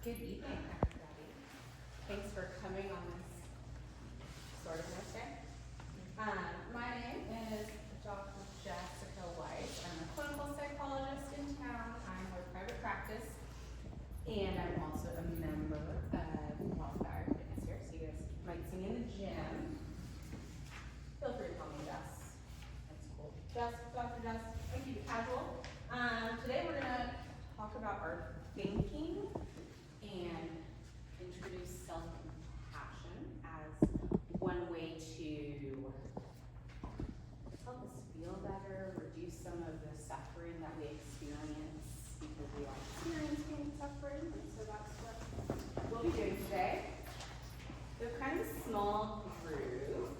Good evening, everybody. Thanks for coming on this sort of nice day. My name is Dr. Jessica Weis. I'm a clinical psychologist in town. I'm with private practice, and I'm also a member of Wildfire Fitness here, so you guys might see me in the gym. Feel free to call me Jess. That's cool. Jess, Dr. Jess, I keep it casual. Today we're gonna talk about our thinking and introduce self-compassion as one way to help us feel better, reduce some of the suffering that we experience because we are experiencing suffering, and so that's what we'll be doing today. So kind of a small group.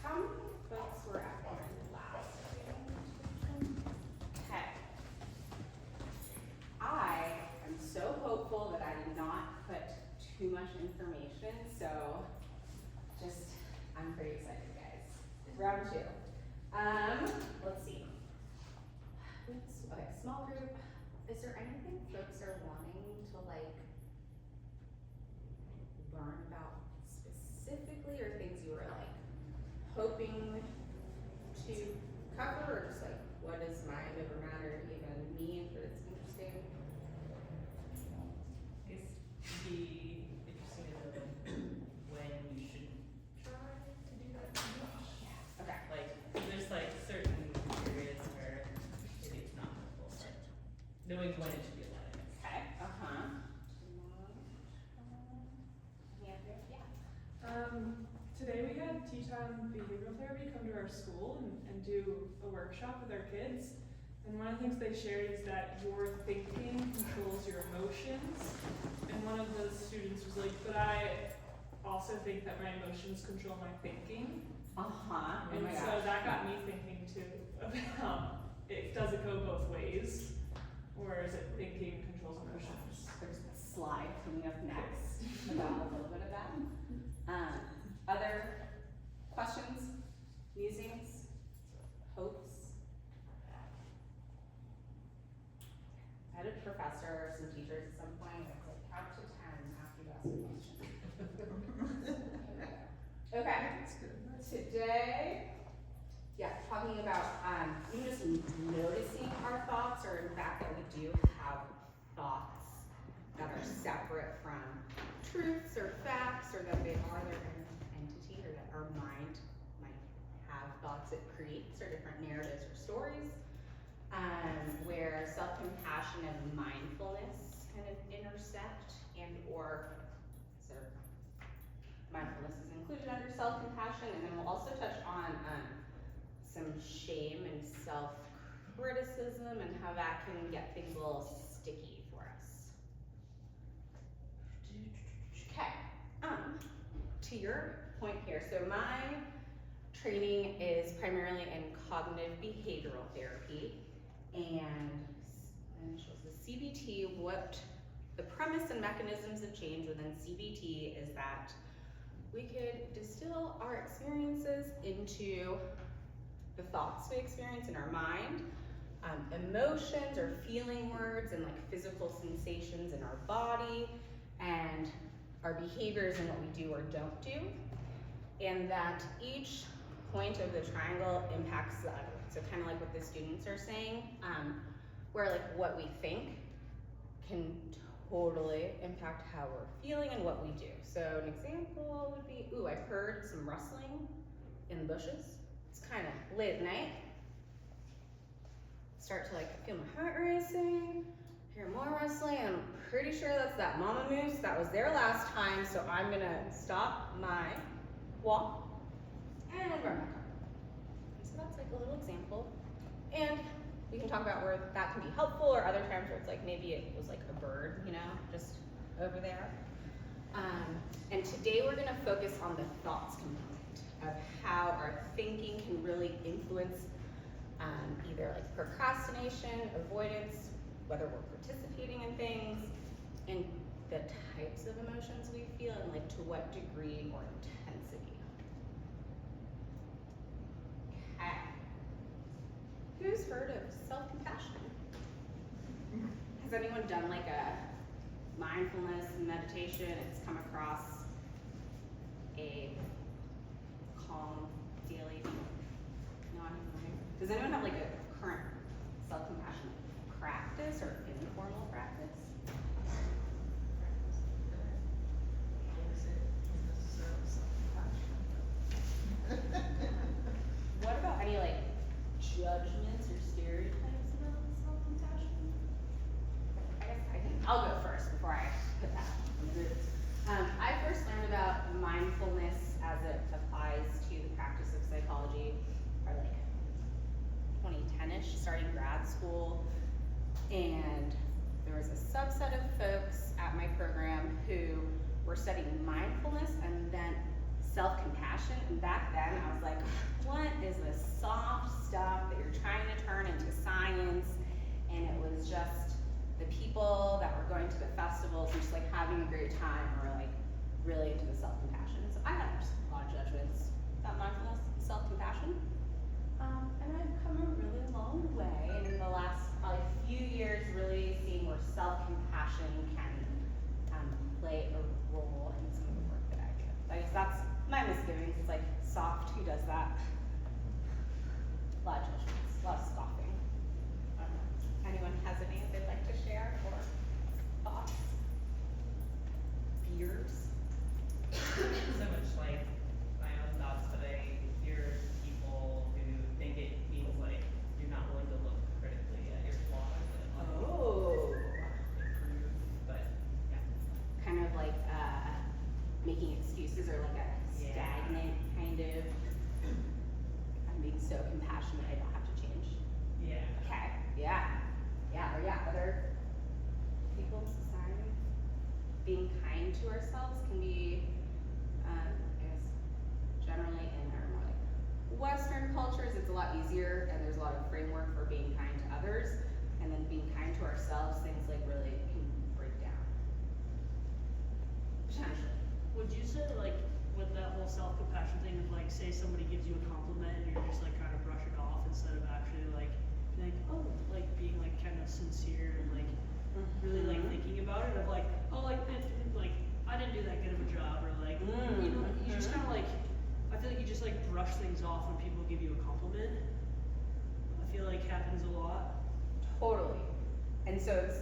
How many folks were at our last meeting? Okay. I am so hopeful that I did not put too much information, so I'm pretty excited, guys. Round two. Let's see. Okay, small group. Is there anything folks are wanting to learn about specifically, or things you were hoping to cover, or just what does mind over matter even mean that's interesting? It's be interesting to know when you shouldn't try to do that too much. Okay. There's certain periods where maybe it's not helpful, but knowing when it should be allowed. Okay. Today we had Teton Behavioral Therapy come to our school and do a workshop with our kids. And one of the things they shared is that your thinking controls your emotions. And one of the students was like, but I also think that my emotions control my thinking. And so that got me thinking too about does it go both ways? Or is it thinking controls emotions? There's a slide coming up next about a little bit of that. Other questions, musings, hopes? I had a professor or some teachers at some point, it's count to 10 after you ask a question. Okay. Today, talking about even just noticing our thoughts, or in fact that we do have thoughts that are separate from truths or facts, or that they are their own entity, or that our mind might have thoughts it creates, or different narratives or stories, where self-compassion and mindfulness kind of intersect, and or so mindfulness is included under self-compassion, and then we'll also touch on some shame and self-criticism and how that can get things a little sticky for us. Okay, to your point here, so my training is primarily in cognitive behavioral therapy, and the CBT, what the premise and mechanisms of change within CBT is that we could distill our experiences into the thoughts we experience in our mind, emotions or feeling words, and physical sensations in our body, and our behaviors and what we do or don't do, and that each point of the triangle impacts the other. So kind of like what the students are saying, where what we think can totally impact how we're feeling and what we do. So an example would be, I heard some rustling in the bushes. It's kind of late at night. Start to feel my heart racing, hear more rustling, and I'm pretty sure that's that mama moose that was there last time, so I'm gonna stop my walk and run my car. And so that's a little example. And we can talk about where that can be helpful, or other times where it's maybe it was a bird, just over there. And today we're gonna focus on the thoughts component of how our thinking can really influence either procrastination, avoidance, whether we're participating in things, and the types of emotions we feel, and to what degree or intensity. Okay. Who's heard of self-compassion? Has anyone done mindfulness and meditation. It's come across a calm daily non-moving. Does anyone have like a current self-compassion practice or informal practice? What about any like judgments or stereotypes about self-compassion? I'll go first before I put that on the group. I first learned about mindfulness as it applies to the practice of psychology, or like 2010-ish, starting grad school, and there was a subset of folks at my program who were studying mindfulness and then self-compassion, and back then I was like, what is this soft stuff that you're trying to turn into science? And it was just the people that were going to the festivals and just like having a great time were like really into the self-compassion. So I had just a lot of judgments about mindfulness and self-compassion. And I've come a really long way, and in the last probably few years really seeing where self-compassion can play a role in some of the work that I do. I guess that's my misgivings. It's like soft, who does that? A lot of judgments, a lot of scoffing. Anyone has any they'd like to share or thoughts? Fears? So much like my own thoughts, but I hear people who think it means like you're not willing to look critically at your flaws and like Oh. improve, but yeah. Kind of like making excuses or like a Yeah. stagnant kind of, I'm being so compassionate I don't have to change. Yeah. Okay, yeah. Yeah, or yeah, other people in society. Being kind to ourselves can be, I guess, generally in our more like Western cultures, it's a lot easier and there's a lot of framework for being kind to others. And then being kind to ourselves, things like really can break down. Potentially. Would you say like with that whole self-compassion thing of like say somebody gives you a compliment and you're just like trying to brush it off instead of actually like being like, oh, like being like kind of sincere and like really like thinking about it of like, oh, like like I didn't do that good of a job, or like you know, you just kind of like, I feel like you just like brush things off when people give you a compliment. I feel like happens a lot. Totally. And so it's,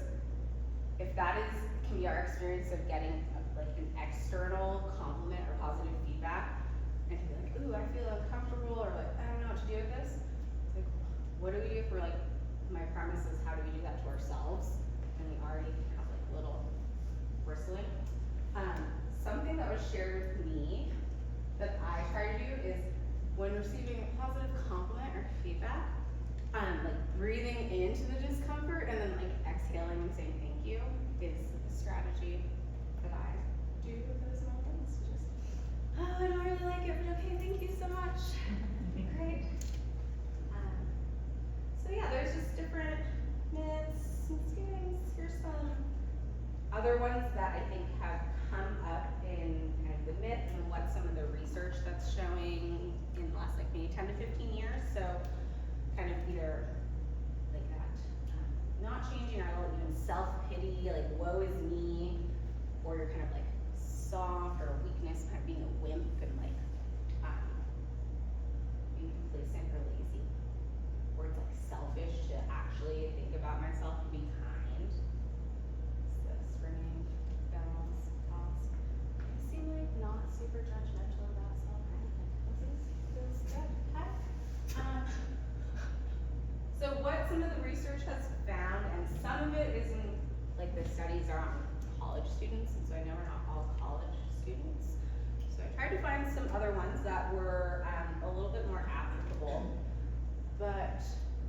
if that is, can be our experience of getting like an external compliment or positive feedback, and to be like, ooh, I feel uncomfortable, or like, I don't know what to do with this. It's like, what do we do for like, my premise is how do we do that to ourselves? And we already have like little bristling. Something that was shared with me that I try to do is when receiving a positive compliment or feedback, like breathing into the discomfort and then like exhaling and saying thank you is a strategy that I do in those moments. Just, oh, I don't really like it, but okay, thank you so much. Great. So yeah, there's just different myths, misgivings. Here's some other ones that I think have come up in kind of the myth and what some of the research that's showing in the last like maybe 10 to 15 years. So kind of either like that, not changing our level, even self-pity, like woe is me, or you're kind of like soft or weakness, kind of being a wimp and like being complacent or lazy, or it's like selfish to actually think about myself and be kind. It's this ringing bells, thoughts. I seem like not super judgmental about self-kindness. This is good. Okay. So what some of the research has found, and some of it isn't, like the studies are on college students, and so I know we're not all college students. So I tried to find some other ones that were a little bit more applicable. But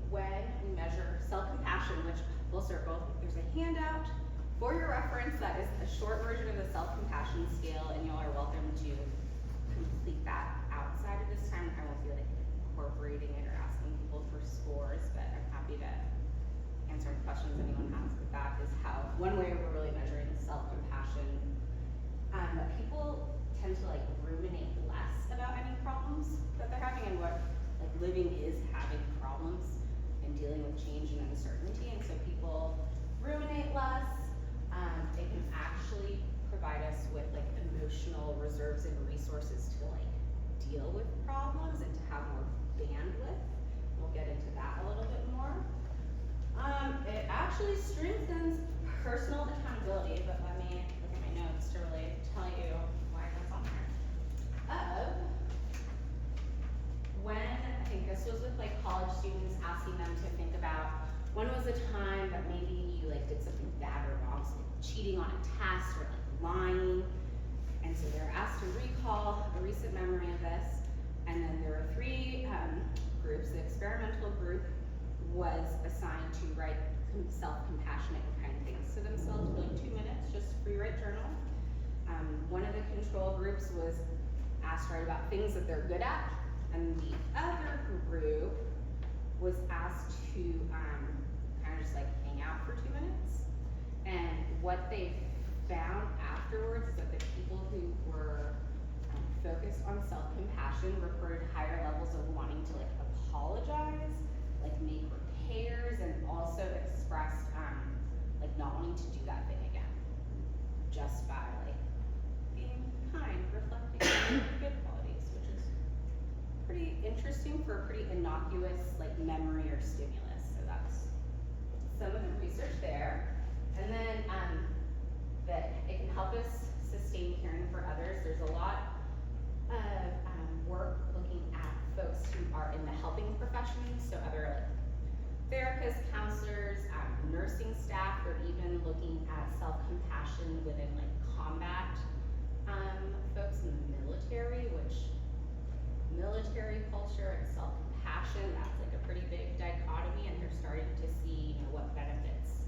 when we measure self-compassion, which full circle, there's a handout for your reference that is a short version of the self-compassion scale, and y'all are welcome to complete that outside of this time. I won't be like incorporating it or asking people for scores, but I'm happy to answer any questions anyone has. But that is how, one way we're really measuring self-compassion. People tend to like ruminate less about any problems that they're having, and what like living is having problems and dealing with change and uncertainty. And so people ruminate less, it can actually provide us with like emotional reserves and resources to like deal with problems and to have more bandwidth. We'll get into that a little bit more. It actually strengthens personal accountability, but let me look at my notes to really tell you why that's on there. When, I think this was with like college students, asking them to think about when was a time that maybe you like did something bad or wrong, so like cheating on a test or like lying. And so they're asked to recall a recent memory of this. And then there were three groups. The experimental group was assigned to write self-compassionate and kind things to themselves for like 2 minutes, just free write journal. One of the control groups was asked to write about things that they're good at, and the other group was asked to kind of just like hang out for 2 minutes. And what they found afterwards is that the people who were focused on self-compassion reported higher levels of wanting to like apologize, like make repairs, and also expressed like not wanting to do that thing again, just by like being kind, reflecting on your good qualities, which is pretty interesting for a pretty innocuous like memory or stimulus. So that's some of the research there. And then that it can help us sustain caring for others. There's a lot of work looking at folks who are in the helping professions, so other like therapists, counselors, nursing staff, or even looking at self-compassion within like combat folks in the military, which military culture and self-compassion, that's like a pretty big dichotomy, and they're starting to see, you know, what benefits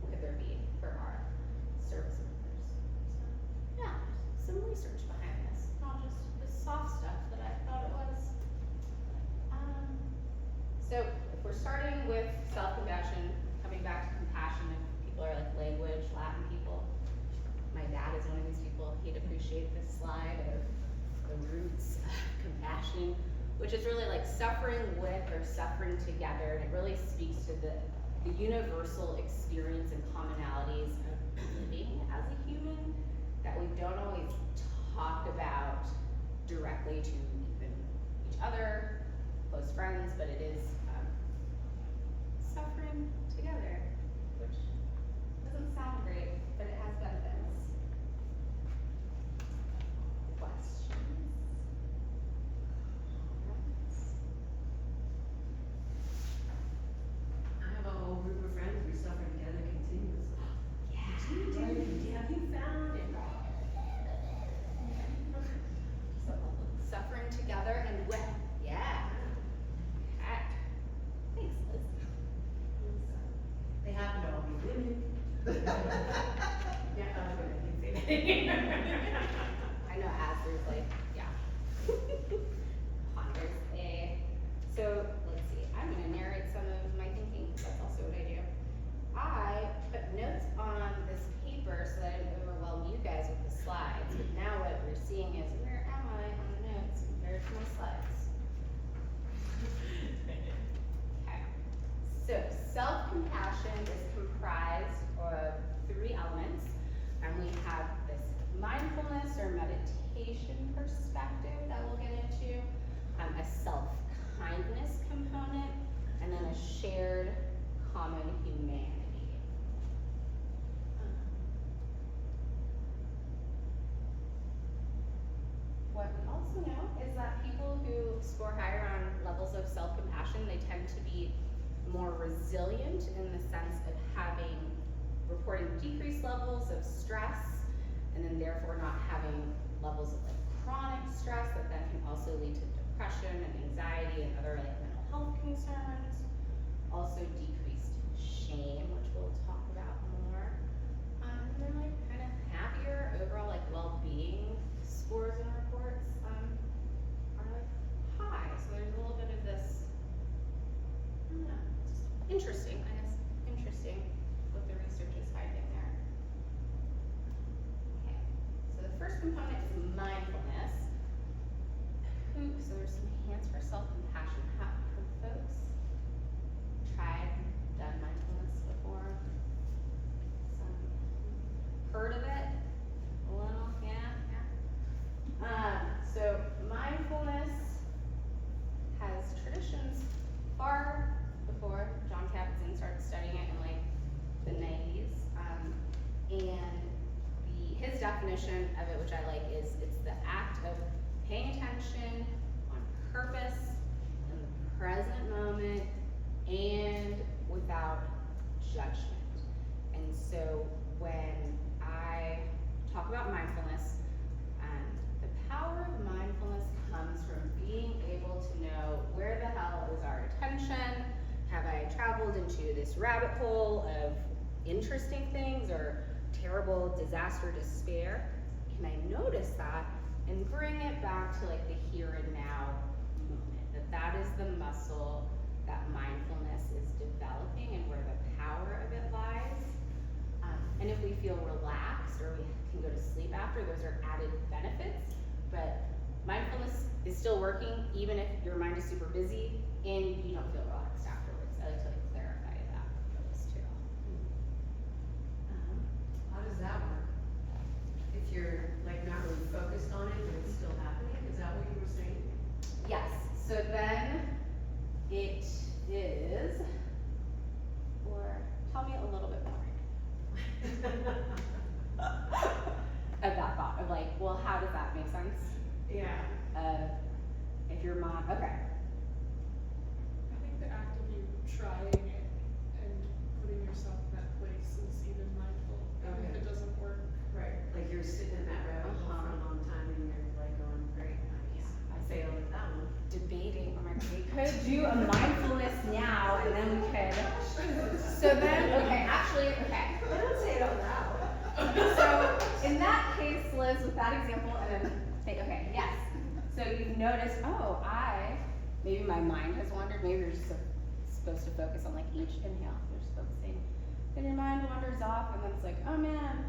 could there be for our service members. So yeah, some research behind this, not just the soft stuff that I thought it was. So if we're starting with self-compassion, coming back to compassion, if people are like language, Latin people, my dad is one of these people, he'd appreciate this slide of the roots of compassion, which is really like suffering with or suffering together, and it really speaks to the universal experience and commonalities of living as a human that we don't always talk about directly to even each other, close friends, but it is suffering together, which doesn't sound great, but it has benefits. Questions? I have a whole group of friends, we suffer together continuously. Yeah. Have you found it? So, suffering together and with, yeah. Okay. Thanks, Liz. They happen to all be women. Yeah, I can say that. I know as there's like, yeah. Ponders a. So let's see, I'm gonna narrate some of my thinking, because that's also what I do. I put notes on this paper so that I didn't overwhelm you guys with the slides, but now what we're seeing is, where am I on the notes compared to my slides? Okay. So self-compassion is comprised of 3 elements, and we have this mindfulness or meditation perspective that we'll get into, a self-kindness component, and then a shared common humanity. What we also know is that people who score higher on levels of self-compassion, they tend to be more resilient in the sense of reporting decreased levels of stress, and then therefore not having levels of like chronic stress that then can also lead to depression and anxiety and other like mental health concerns. Also decreased shame, which we'll talk about more. And they're like kind of happier overall, like well-being scores and reports are like high. So there's a little bit of this, I don't know, just interesting, I guess, interesting what the research is finding there. Okay, so the first component is mindfulness. So there's some hands for self-compassion. Have folks tried, done mindfulness before? Some. heard of it? A little, yeah. So mindfulness has traditions far before John Kabat-Zinn started studying it in like the 90s. And his definition of it, which I like, is it's the act of paying attention on purpose in the present moment and without judgment. And so when I talk about mindfulness, the power of mindfulness comes from being able to know where the hell is our attention. Have I traveled into this rabbit hole of interesting things or terrible disaster despair? Can I notice that and bring it back to like the here and now moment? That is the muscle that mindfulness is developing and where the power of it lies. And if we feel relaxed or we can go to sleep after, those are added benefits. But mindfulness is still working even if your mind is super busy and you don't feel relaxed afterwards. I like to like clarify that for this too. How does that work? If you're like not really focused on it, but it's still happening, is that what you were saying? Yes, so then it is, or tell me a little bit more of that thought of like, well, how does that make sense? Yeah. If your mom, okay. I think the act of you trying it and putting yourself in that place is even mindful. Even if Okay. it doesn't work. Right. Like you're sitting in that rabbit hole for a long time and you're like going, great, I failed at that one. Debating, oh my God, we could do a mindfulness now and then we could. So then, okay, actually, okay. I don't say it out loud. So in that case, Liz, with that example, and then think, okay, yes. So you've noticed, oh, maybe my mind has wandered. Maybe you're just supposed to focus on like each inhale. You're just focusing. Then your mind wanders off, and then it's like, oh man,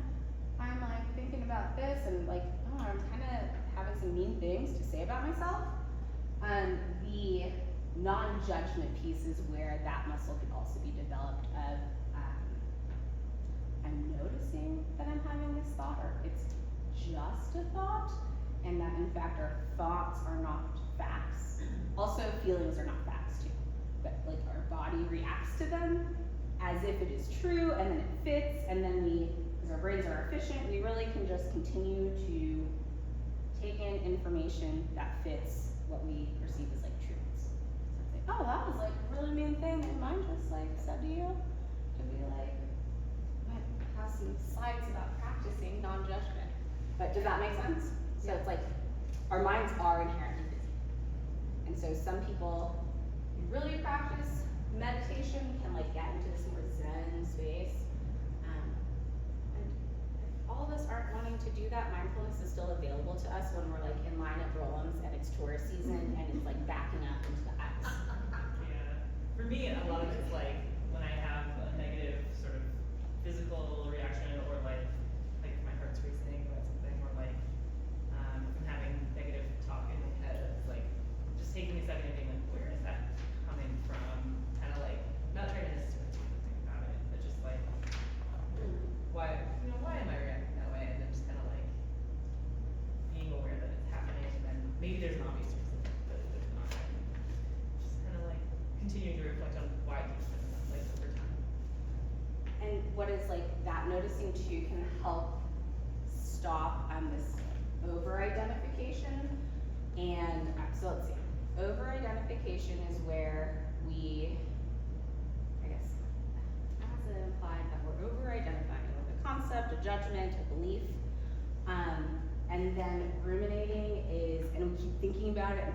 I'm like thinking about this, and like, oh, I'm kind of having some mean things to say about myself. The non-judgment piece is where that muscle could also be developed of I'm noticing that I'm having this thought, or it's just a thought, and that in fact our thoughts are not facts. Also, feelings are not facts too, but like our body reacts to them as if it is true, and then it fits, and then we, because our brains are efficient, we really can just continue to take in information that fits what we perceive as like truths. So it's like, oh, that was like a really mean thing that mine just like said to you. To be like, might have some slides about practicing non-judgment. But does that make sense? So it's like, our minds are inherently busy. And so some people who really practice meditation can like get into this more zen space. And if all of us aren't wanting to do that, mindfulness is still available to us when we're like in line at Rollins and it's tourist season and it's like backing up into the ice. Yeah. For me, a lot of it's like when I have a negative sort of physical reaction or like my heart's racing about something, or like I'm having negative talk in my head. It's like just taking a second and being like, where is that coming from? Kind of like not trying to necessarily do anything about it, but just like why am I reacting that way? And then just kind of like being aware that it's happening, and then maybe there's an obvious reason, but there's not. Just kind of like continuing to reflect on why things happen in that place over time. And what is like that noticing too can help stop this over-identification. And so let's see, over-identification is where we, I guess, as it implied that we're over-identifying with a concept, a judgment, a belief. And then ruminating is, and we keep thinking about it, and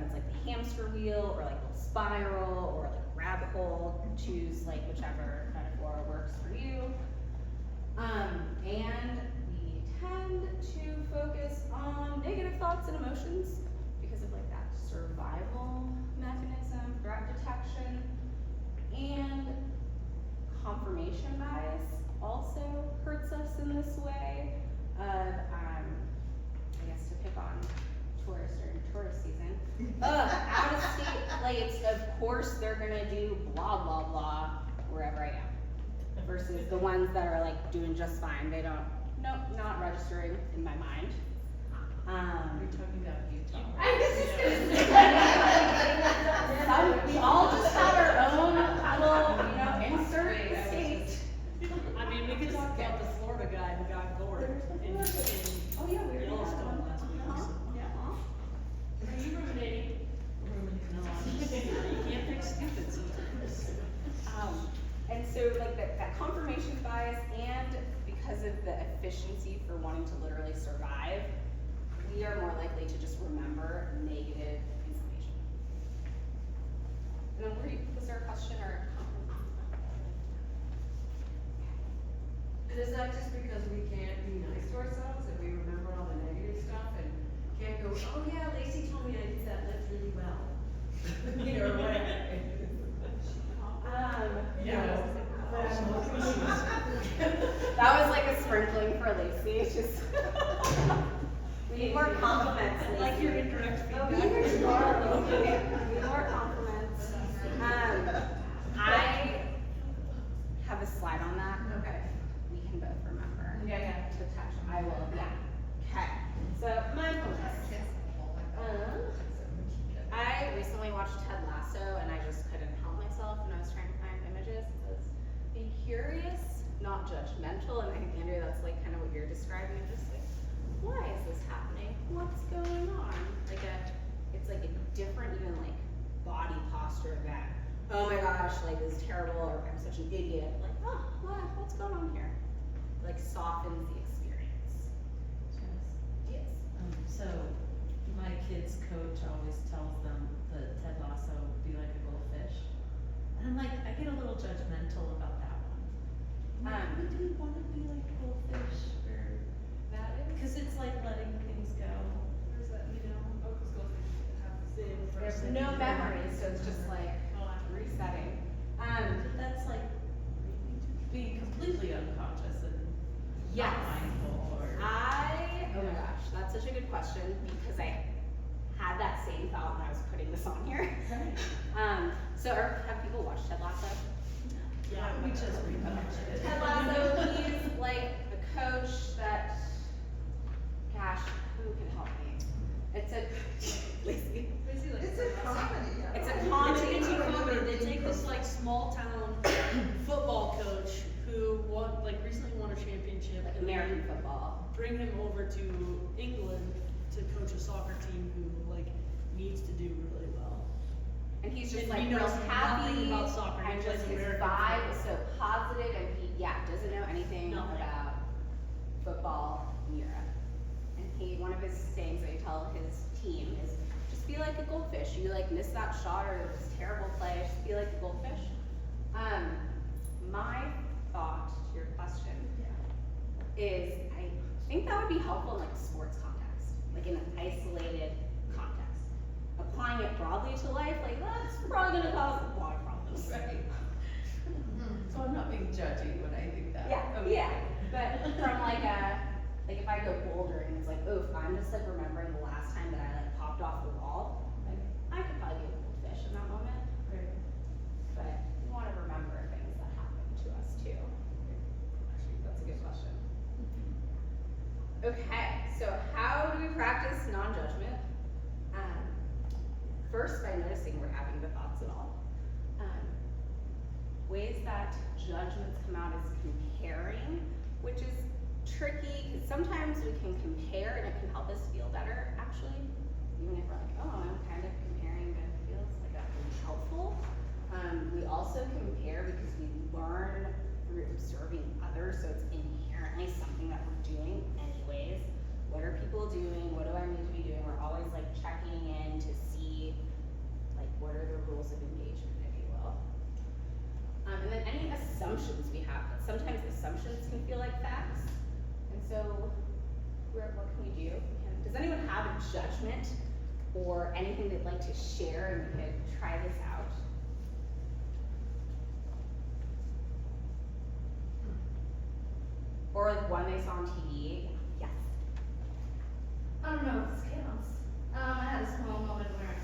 it's like the hamster wheel, or like a spiral, or like a rabbit hole. Choose like whichever metaphor works for you. And we tend to focus on negative thoughts and emotions because of like that survival mechanism, threat detection, and confirmation bias also hurts us in this way of, I guess to pick on tourists during tourist season. Out of state flights, of course they're gonna do blah, blah, blah, wherever I am. Versus the ones that are like doing just fine. They don't nope, not registering in my mind. You're talking about Utah. I was just gonna say. We all just have our own little, insert state. I mean, we could talk about the Florida guy who got gored in Oh, yeah, we already had Yellowstone one. last week. Uh-huh. So. Yeah. Are you ruminating? No, I'm just, you can't pick stupid sometimes. And so like that confirmation bias, and because of the efficiency for wanting to literally survive, we are more likely to just remember negative information. And then was there a question or a comment? Is that just because we can't be nice to ourselves and we remember all the negative stuff and can't go, oh yeah, Lacey told me I did that lift really well. You know, right? Yeah. That was like a sprinkling for Lacey. It's just we need more compliments. I like your indirect Oh, feedback. we need more compliments. I have a slide on that. Okay. We can both remember. Yeah. To touch. I will. Yeah. Okay. So mindfulness. I recently watched Ted Lasso, and I just couldn't help myself when I was trying to find images. It says, "Be curious, not judgmental," and I think Andrea, that's like kind of what you're describing. Just like, why is this happening? What's going on? It's like a different, even like body posture than, oh my gosh, like this is terrible, or I'm such an idiot. Like, oh, what's going on here? Like softens the experience. Yes. So my kids' coach always tells them that Ted Lasso would be like a goldfish. And I'm like, I get a little judgmental about that one. I'm like, do we want to be like a goldfish? Or, That is. cause it's like letting things go. Or is that, You know? oh, cause goldfish have the same There's first no and memories, so it's just like resetting. But that's like being completely unconscious and Yes. not mindful or. Oh my gosh, that's such a good question because I had that same thought when I was putting this on here. So have people watched Ted Lasso? Yeah, we just rewatched it. Ted Lasso, he's like the coach that, gosh, who can help me? It's a, Lacey. It's a comedy. It's a It's comedy. a comedy. They take this like small town football coach who recently won a championship. Like and American then football. bring him over to England to coach a soccer team who needs to do really well. And he's just And like he real knows happy nothing about soccer. He and plays just his American vibe football. is so positive, and he doesn't know anything Nothing. about football in Europe. And one of his sayings that he tells his team is just be like a goldfish. You miss that shot or this terrible play, just be like a goldfish. My thought to your question is I think that would be helpful in sports context, in an isolated context. Applying it broadly to life, that's probably gonna cause a lot of problems. Right. So I'm not being judgy when I think that. Yeah, Okay. yeah. But from if I go bouldering, it's if I'm just remembering the last time that I popped off the wall, I could probably be a goldfish in that moment. Right. But we want to remember things that happen to us too. Actually, that's a good question. Okay, so how do we practice non-judgment? First, by noticing we're having the thoughts at all. Ways that judgments come out is comparing, which is tricky because sometimes we can compare and it can help us feel better, actually. Even if we're oh, I'm kind of comparing, but it feels like that would be helpful. We also compare because we learn through observing others, so it's inherently something that we're doing anyways. What are people doing? What do I need to be doing? We're always checking in to see what are the rules of engagement, if you will. And then any assumptions we have. Sometimes assumptions can feel like facts. And so what can we do? Does anyone have a judgment or anything they'd like to share, and we could try this out? Or one they saw on TV? Yes. I don't know if this counts. I had a small moment where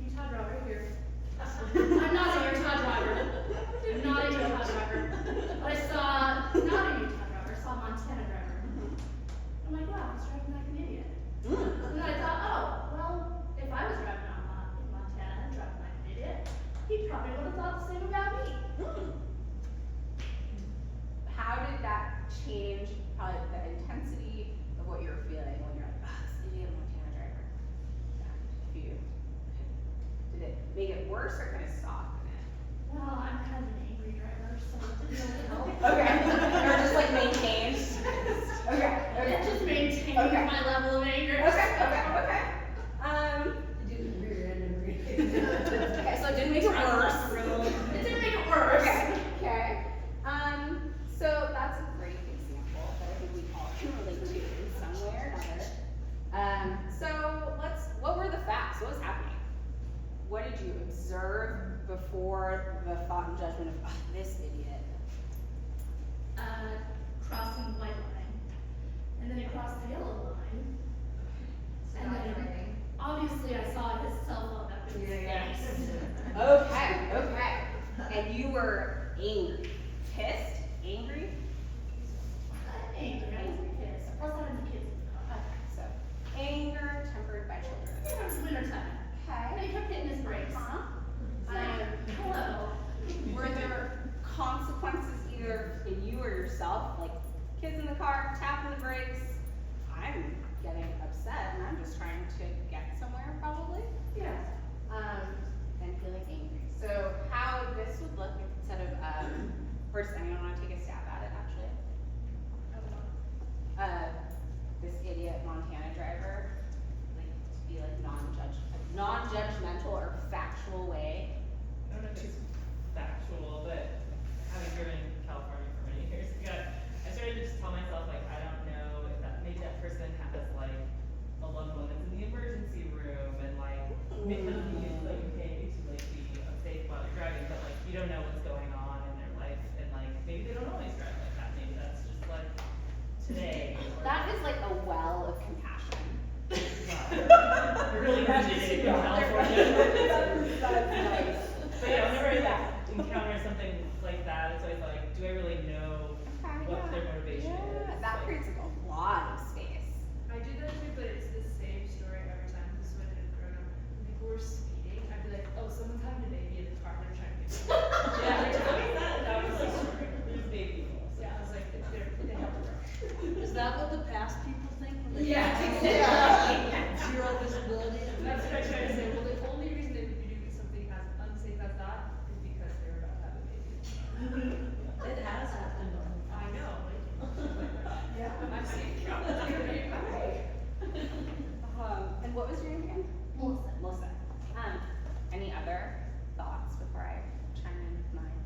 Utah driver here. I'm not a Utah driver. I'm not a Utah driver. But I saw not a Utah driver. I saw a Montana driver. was driving like an idiot. Mm. And then I thought, oh, well, if I was driving in Montana and driving like an idiot, he probably would have thought the same about me. Mm. How did that change probably the intensity of what you were feeling when you're like, this idiot Montana driver? If you, did it make it worse or kind of soften it? Well, I'm kind of an angry driver, so it didn't really help. Okay. Or just like maintain. Okay. It just maintained Okay. my level of anger. Okay. You didn't rear end and Okay, so it didn't make it worse. It didn't make it worse. Okay. So that's a great example that I think we all can relate to in some way or another. What were the facts? What was happening? What did you observe before the thought and judgment of, oh, this idiot? Crossing the white line, and then he crossed the yellow line, and then obviously I saw his cell phone up in his face. Okay. And you were angry, pissed, angry? I'm angry, I was pissed. Plus I had the kids in the car. So, anger tempered by children. It was wintertime. And Okay. he kept hitting his brakes. Hello. Were there consequences either in you or yourself, like kids in the car, tapping the brakes? I'm getting upset and I'm just trying to get somewhere probably. Yeah. And feeling angry. So how this would look instead of, or does anyone want to take a stab at it actually? This idiot Montana driver, like to be like non-judgmental or factual way. I don't know if it's factual, but having driven California for many years, I started to just tell myself, like, I don't know if maybe that person has like a loved one that's in the emergency room and like maybe it's like okay to like be unsafe while you're driving, but like you don't know what's going on in their life and like maybe they don't always drive like that. Maybe that's just like today. Or, That is like a well of compassion. You're really appreciating in California. But yeah, whenever I like encounter something like that, it's always like, do I really know what their motivation is? That Like, creates like a lot of space. I do that too, but it's the same story every time. This is when I was growing up. When people were speeding, I'd be like, oh, someone's having a baby in the car, they're trying to get yeah, like, tell me that was like, there's baby people. Yeah, I was like, they have to rush. Is that what the past people think when they Yeah, zero visibility? That's what I try to say. Well, the only reason they would be doing something as unsafe as that is because they're about to have a baby. It has happened. I know, like, Yeah. I've seen it. And what was your name again? Melissa. Melissa. Any other thoughts before I chime in with mine?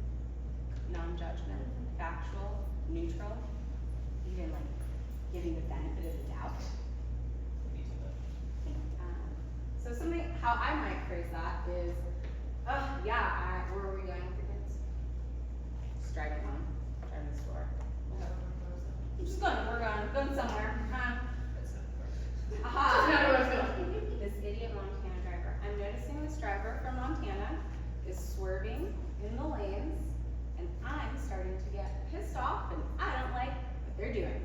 Non-judgment, factual, neutral, even like giving the benefit of the doubt. Me too. So something, how I might phrase that is, where are we going with the kids? Just driving home, driving to the store. I'm just going somewhere. This idiot Montana driver. I'm noticing this driver from Montana is swerving in the lanes, and I'm starting to get pissed off, and I don't like what they're doing.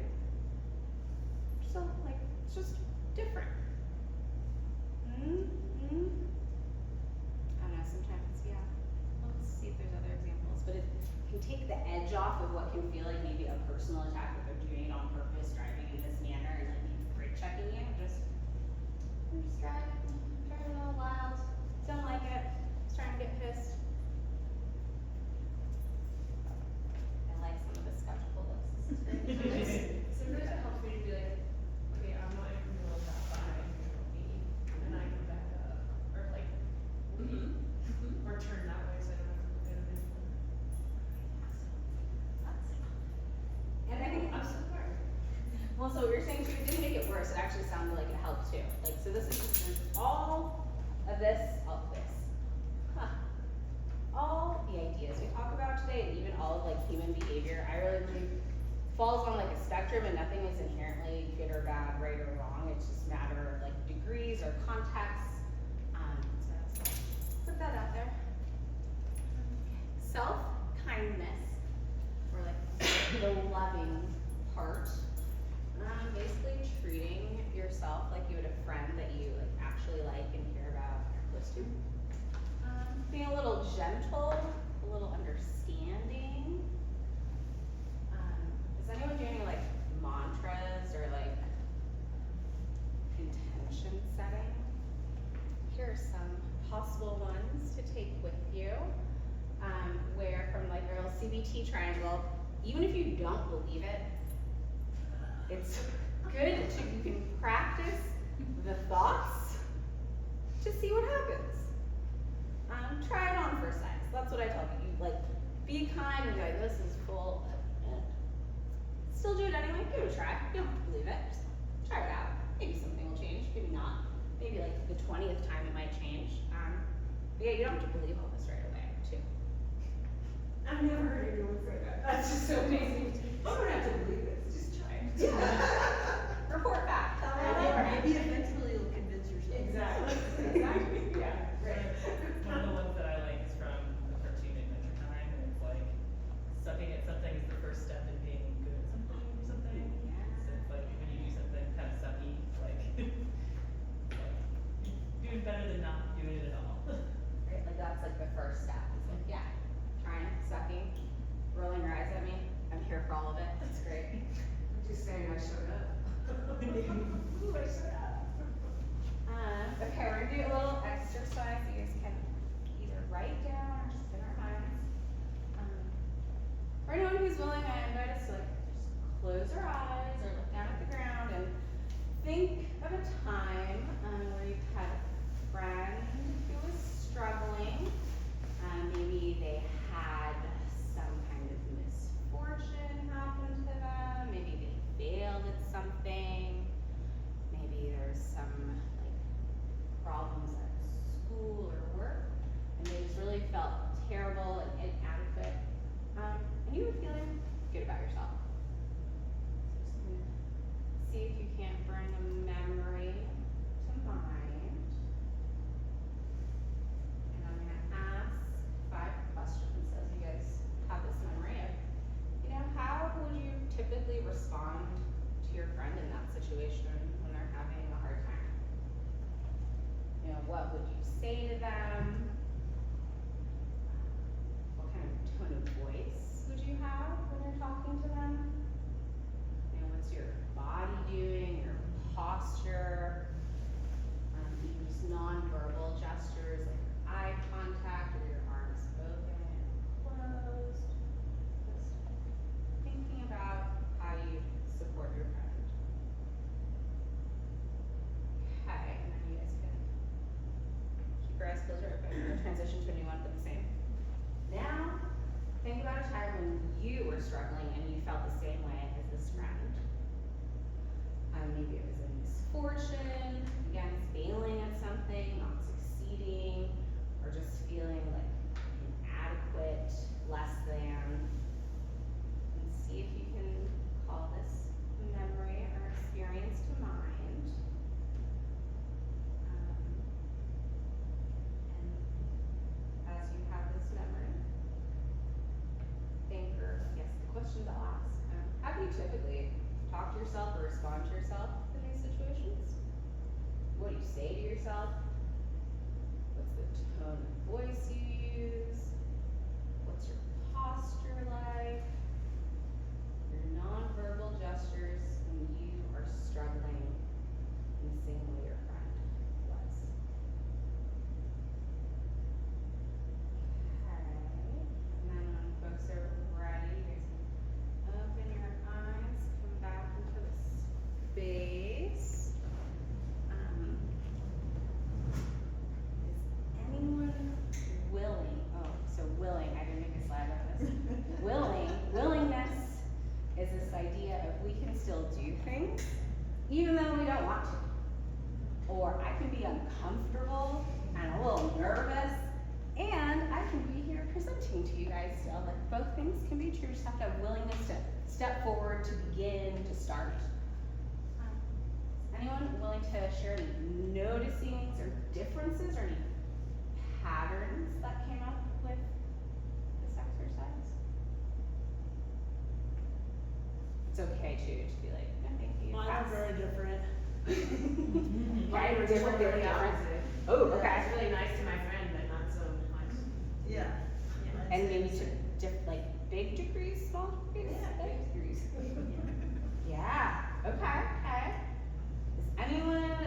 So, like, it's just different. I don't know, sometimes, yeah. Let's see if there's other examples, but it can take the edge off of what can feel like maybe a personal attack if they're doing it on purpose, driving in this manner, and like brake checking you. I'm just driving a little wild. Don't like it. Just trying to get pissed. I like some of the skeptical looks. This is great. Sometimes it helps me to be like, okay, I'm not in the middle of that, but I'm me, and I can back up, or like, leave, or turn that way so I don't have to look at it anymore. And I think I'm so sorry. well, so what you're saying too, it didn't make it worse. It actually sounded like it helped too. Like, so this is just there's all of this, all the ideas we talk about today, and even all of like human behavior, I really believe falls on like a spectrum, and nothing is inherently good or bad, right or wrong. It's just a matter of like degrees or context. So put that out there. Self-kindness, or like the loving part. Basically treating gentle, a little understanding. Is anyone doing any like mantras or like intention setting? Here are some possible ones to take with you. Where from like your little CBT triangle, even if you don't believe it, it's good to, you can practice the thoughts to see what happens. Try it on for size. That's what I tell you. You like, be kind and be like, this is full. Still do it anyway. Give it a try. You don't have to believe it. Just try it out. Maybe something will change. Maybe not. Maybe like the 20th time it might change. But yeah, you don't have to believe all this right away, too. I've never heard anyone say that. That's just so amazing. You don't have to believe it, just try it. Yeah. Report back. Tell me how they were. Maybe eventually you'll convince yourself. Exactly. Exactly. Yeah. Right. One of the ones that I like is from the cartoon Adventure Time, and it's like sucking at something is the first step in being good at something or something. Yeah. So it's like when you do something kind of sucky, like, you're doing better than not doing it at all. Right? Like that's like the first step. It's like, yeah, trying, sucking, rolling your eyes at me. I'm here for all of it. That's great. I'm just saying I showed up. Ooh, I showed up. Okay, we're gonna do a little exercise. You guys can either write down or just in our minds. For anyone who's willing, I invite us to like just close our eyes or look down at the ground and think of a time where you've had a friend who was struggling. Maybe they had some kind of misfortune happen to them. Maybe they failed at something. Maybe there's some like problems at school or work, and they just really felt terrible and inadequate. And you were feeling good about yourself. So just gonna see if you can't bring a memory to mind. And I'm gonna ask 5 questions as you guys have this memory of, you know, how would you typically respond to your friend in that situation when they're having a hard time? You know, what would you say to them? What kind of tone of voice would you have when you're talking to them? You know, what's your body doing, your posture? Even just non-verbal gestures like eye contact or your arms open and closed. Just thinking about how you support your friend. Okay, and then you guys can keep your eyes closed or open. We'll transition to a new one, but the same. Now, think about a time when you were struggling and you felt the same way as this friend. Maybe it was a misfortune, again, failing at something, not succeeding, or just feeling like inadequate, less than. And see if you can call this memory or experience to mind. And as you have this memory, think, or I guess the questions I'll ask. How do you typically talk to yourself or respond to yourself in these situations? What do you say to yourself? What's the tone of voice you use? What's your posture like? Your nonverbal gestures when you are struggling in the same way your friend was. Okay. And then when folks are ready, you guys can open your eyes, come back into the space. Is anyone willing? Oh, so willing. I didn't make a slide about this. Willingness is this idea of we can still do things even though we don't want to. Or I can be uncomfortable and a little nervous, and I can be here presenting to you guys still. Like both things can be true. You just have to have willingness to step forward, to begin, to start. Anyone willing to share any noticings or differences or any patterns that came up with this exercise? It's okay too to be like, no, thank you. Mine Pass. are very different. Okay, different, very different. Oh, okay. It's really nice to my friend, but not so much. Yeah. And maybe to like big degrees, small degrees? Yeah, big degrees. Yeah, okay. Is anyone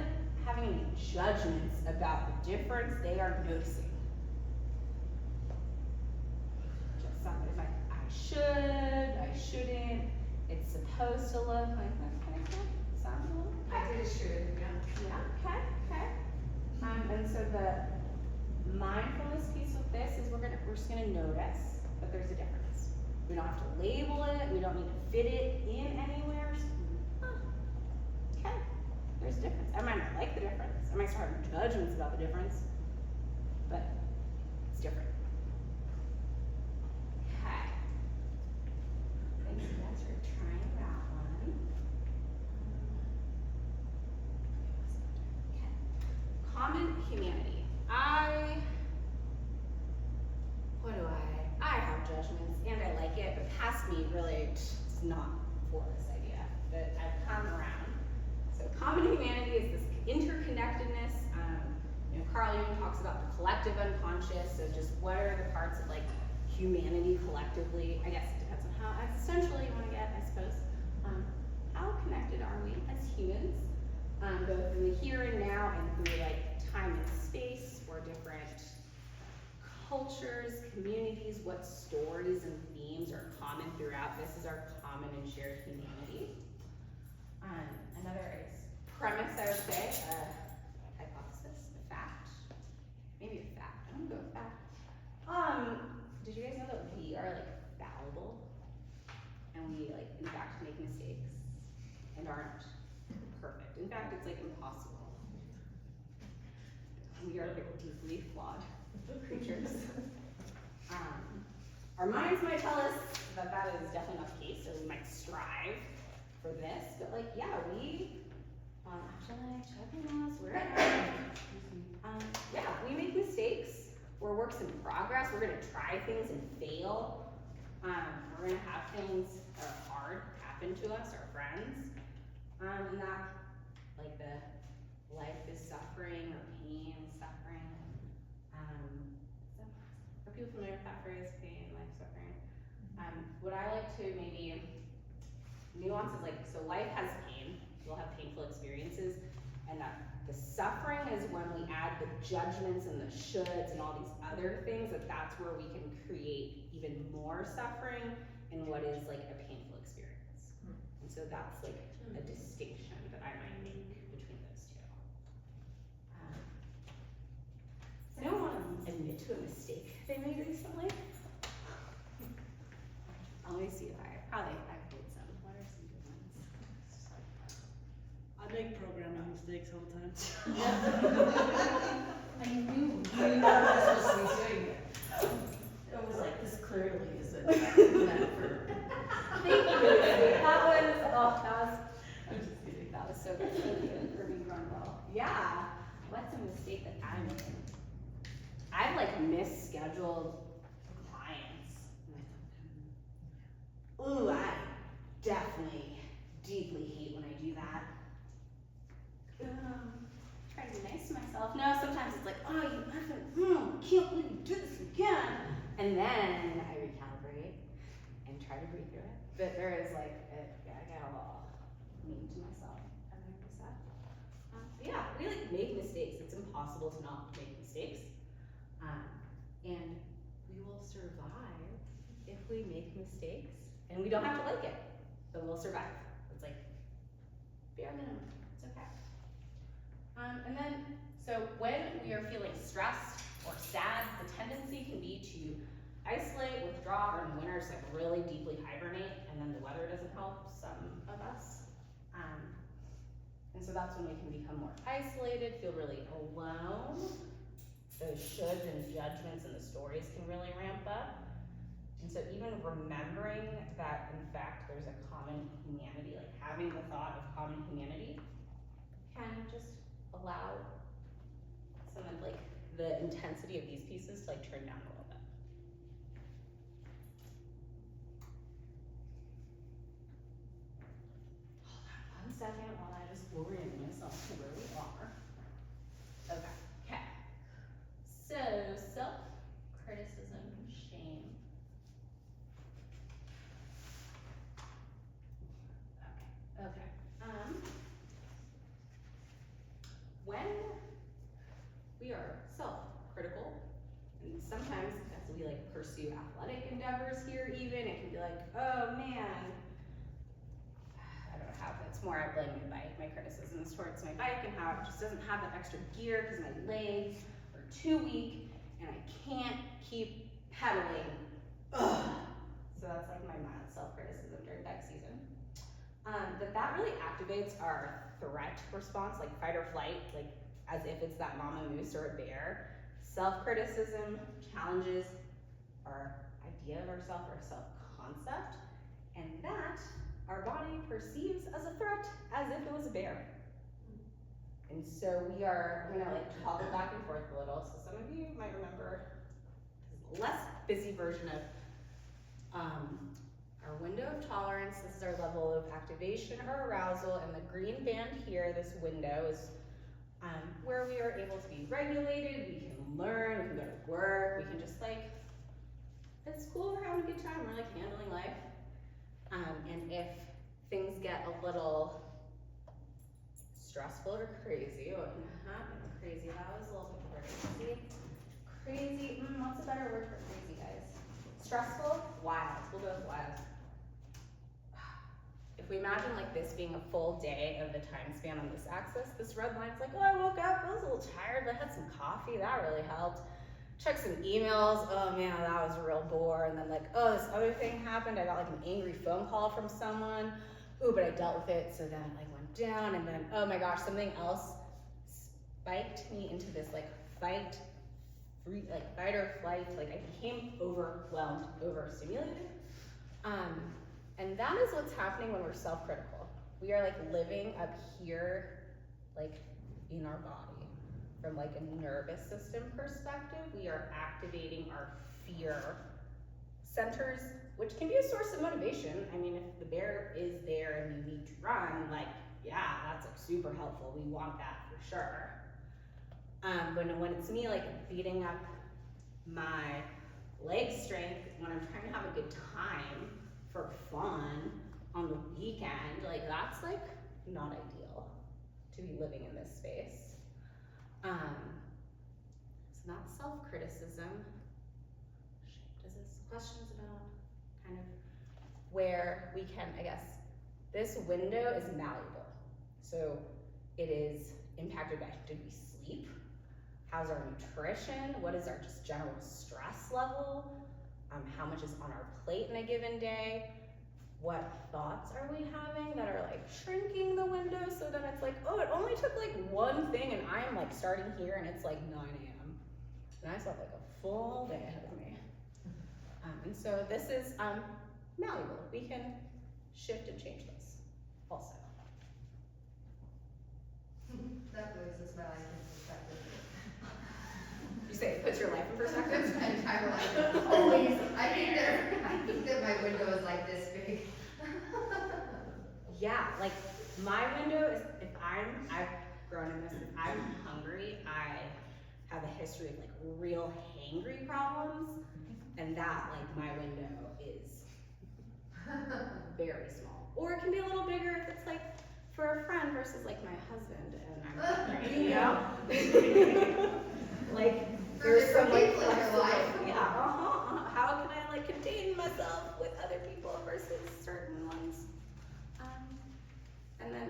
having any judgments about the difference they are noticing? Just somebody's like, I should, I shouldn't, it's supposed to look like that kind of stuff? Sounds a little? I did a should, yeah. Yeah, okay. And so the mindfulness piece with this is we're just gonna notice that there's a difference. We don't have to label it, we don't need to fit it in anywhere. Just, okay, there's a difference. I might not like the difference. I might start having judgments about the difference, but it's different. Okay. Thanks you guys for trying that one. Okay. Common humanity. I have judgments and I like it, but past me really is not for this idea, but I've come around. So common humanity is this interconnectedness. Carl Jung talks about the collective unconscious, so just what are the parts of like humanity collectively? I guess it depends on how existential you want to get, I suppose. How connected are we as humans? Both in the here and now and through like time and space or different cultures, communities, what stories and themes are common throughout. This is our common and shared humanity. Another is premise, I would say, hypothesis, a fact, maybe a fact. I'm gonna go with fact. Did you guys know that we are like fallible, and we like in fact make mistakes and aren't perfect? In fact, it's like impossible. We are like deeply flawed creatures. Our minds might tell us that that is definitely not the case, or we might strive for this, but like, yeah, we, actually, checking us, where yeah, we make mistakes. We're works in progress. We're gonna try things and fail. We're gonna have things that are hard happen to us, our friends, and that, like the life is suffering or pain is suffering. Are people familiar with that phrase, pain, life, suffering? What I like to maybe nuance is like, so life has pain, we'll have painful experiences, and that the suffering is when we add the judgments and the shoulds and all these other things, that's where we can create even more suffering in what is like a painful experience. And so that's like a distinction that I might make between those two. Does anyone want to admit to a mistake they made recently? Let me see if I've made some. What are some good ones? I make programming mistakes sometimes. I knew that was supposed to be doing it. It was like, this clearly isn't meant for. Thank you. I'm just kidding. That was so good. Thank you for being run well. Yeah. What's a mistake that I made? I've like misscheduled clients. Ooh, I definitely deeply hate when I do that. Try to be nice to myself. No, sometimes it's like, oh, you effing, can't believe you did this again. And then I recalibrate and try to breathe through it. But there is like, I get a little mean to myself as I do that. Yeah, we like make mistakes. It's impossible to not make mistakes. And we will survive if we make mistakes. And we don't have to like it, but we'll survive. It's like bare minimum. It's okay. And then, so when we are feeling stressed or sad, the tendency can be to isolate, withdraw, or in the winters, like really deeply hibernate, and then the weather doesn't help some of us. And so that's when we can become more isolated, feel really alone. Those shoulds and judgments and the stories can really ramp up. And so even remembering that, in fact, there's a common humanity, like having the thought of common humanity, can just allow some of like the intensity of these pieces to like turn down a little bit. Hold on 1 second while I just orient myself to where we are. Okay. So self-criticism, shame. we are self-critical. And sometimes as we like pursue athletic endeavors here even, it can be like, oh man, I don't know how, it's more I blame my bike. My criticism is towards my bike and how it just doesn't have that extra gear because my legs are too weak and I can't keep pedaling. Ugh. So that's like my mild self-criticism during bike season. That really activates our threat response, like fight or flight, like as if it's that mama moose or a bear. Self-criticism challenges our idea of ourselves, our self-concept, and that our body perceives as a threat, as if it was a bear. And so we are gonna like toggle back and forth a little. So some of you might remember this less busy version of our window of tolerance. This is our level of activation or arousal, and the green band here, this window, is where we are able to be regulated, we can learn, we can go to work, we can just like, it's cool, we're having a good time, we're like handling life. And if things get a little stressful or crazy, what can happen? Crazy, that was a little bit crazy. Crazy, what's a better word for crazy, guys? Stressful, wild, we'll go with wild. If we imagine like this being a full day of the time span on this axis, this red line's like, oh, I woke up, I was a little tired, but I had some coffee, that really helped. Check some emails, oh man, that was a real bore. And then like, oh, this other thing happened, I got like an angry phone call from someone. Ooh, but I dealt with it, so then it like went down, and then, oh my gosh, something else spiked me into this like fight or flight, like I became overwhelmed, overstimulated. And that is what's happening when we're self-critical. We are like living up here, like in our body. From like a nervous system perspective, we are activating our fear centers, which can be a source of motivation. I mean, if the bear is there and you need to run, like, yeah, that's like super helpful. We want that for sure. But when it's me like beating up my leg strength when I'm trying to have a good time for fun on the weekend, like that's like not ideal to be living in this space. So not self-criticism. Does this questions about kind of where we can, I guess, this window is malleable. So it is impacted by, did we sleep? How's our nutrition? What is our just general stress level? How much is on our plate in a given day? What thoughts are we having that are like shrinking the window so that it's like, oh, it only took like one thing and I'm like starting here and it's like 9 a.m. And I still have like a full day ahead of me. And so this is malleable. We can shift and change this also. That puts us my life in perspective. You say it puts your life in perspective? Puts my entire life. Always. I think that my window is like this big. Yeah, like my window is, if I've grown in this, if I'm hungry, I have a history of like real hangry problems, and that, like, my window is very small. Or it can be a little bigger if it's like for a friend versus like my husband and I'm hungry, you know? Like, there's some like people in your life. Yeah, how can I like contain myself with other people versus certain ones? And then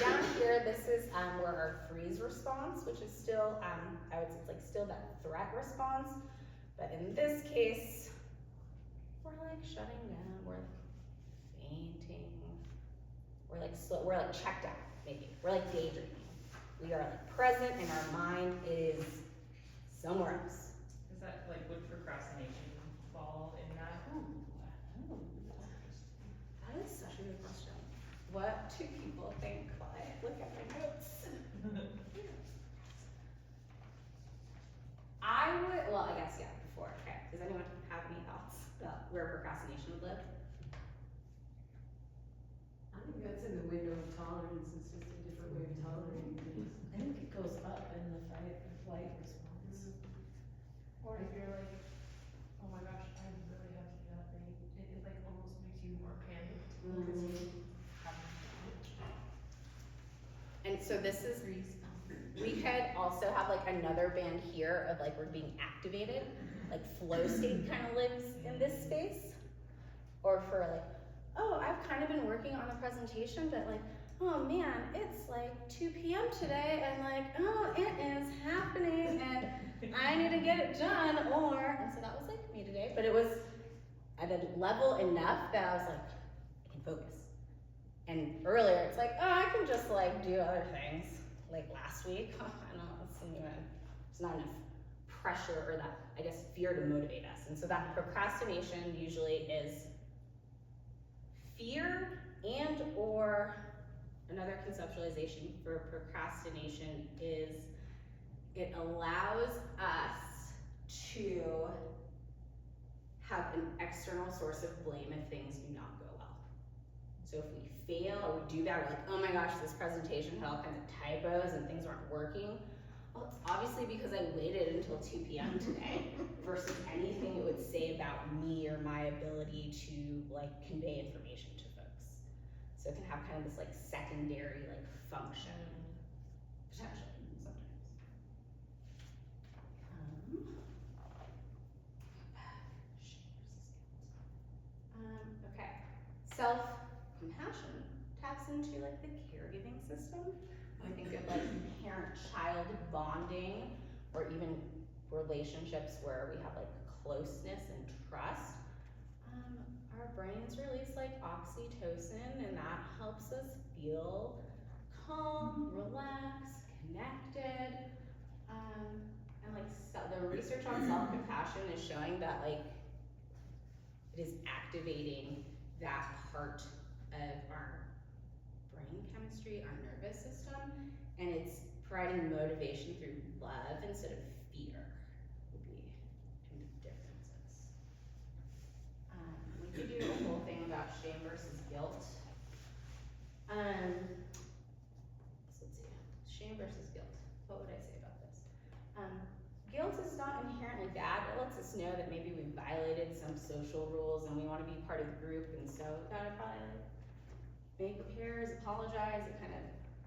down here, this is where our freeze response, which is still, I would say it's like still that threat response, but in this case, we're like shutting down, we're like fainting, we're like slow, we're like checked out, maybe, we're like daydreaming. We are like present and our mind is somewhere else. Is that like, would procrastination fall in that? Ooh, that is such a good question. What do people think while I look at my notes? I would, well, I guess, yeah, before, okay. Does anyone have any thoughts about where procrastination would live? I think that's in the window of tolerance. It's just a different way of tolerating things. I think it goes up in the fight or flight response. Or if you're like, oh my gosh, I really have to do that thing, it like almost makes you more panicked because you have to do it. And so this is, We could also have like another band here of like we're being activated, like flow state kind of lives in this space. Or for like, oh, I've kind of been working on the presentation, but like, oh man, it's like 2 p.m. today, and like, oh, it is happening, and I need to get it done, and so that was like me today, but it was at a level enough that I was like, I can focus. And earlier, it's like, oh, I can just like do other things, like last week, I don't know, it's not enough pressure or that, I guess, fear to motivate us, and so that procrastination usually is fear and or another conceptualization for procrastination is it allows us to have an external source of blame if things do not go well. So if we fail or we do bad, we're like, oh my gosh, this presentation had all kinds of typos and things aren't working. Well, it's obviously because I waited until 2 p.m. today versus anything it would say about me or my ability to like convey information to folks. So it can have kind of this like secondary like function, potentially, sometimes. Okay, self-compassion taps into like the caregiving system. I think of like parent-child bonding, or even relationships where we have like closeness and trust. Our brains release like oxytocin, and that helps us feel calm, relaxed, connected. And like the research on self-compassion is showing that like it is activating that part of our brain chemistry, our nervous system, and it's providing motivation through love instead of fear would be kind of differences. We could do a whole thing about shame versus guilt. So let's see, shame versus guilt. What would I say about this? Guilt is not inherently bad. It lets us know that maybe we violated some social rules and we want to be part of the group, and so we gotta probably like make repairs, apologize. It kind of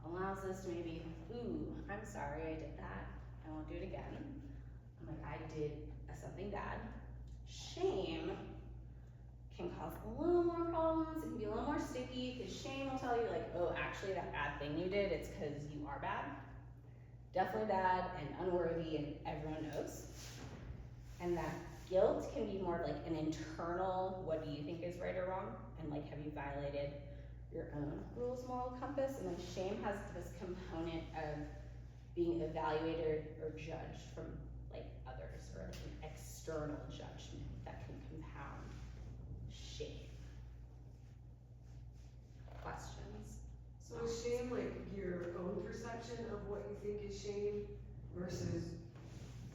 allows us to maybe, ooh, I'm sorry I did that. I won't do it again. I'm like, I did something bad. Shame can cause a little more problems. It can be a little more sticky because shame will tell you like, oh, actually that bad thing you did, it's because you are bad. Definitely bad and unworthy, and everyone knows. And that guilt can be more like an internal, what do you think is right or wrong? And like, have you violated your own rules, moral compass? And then shame has this component of being evaluated or judged from like others, or like an external judgment that can compound shame. Questions? So is shame like your own perception of what you think is shame versus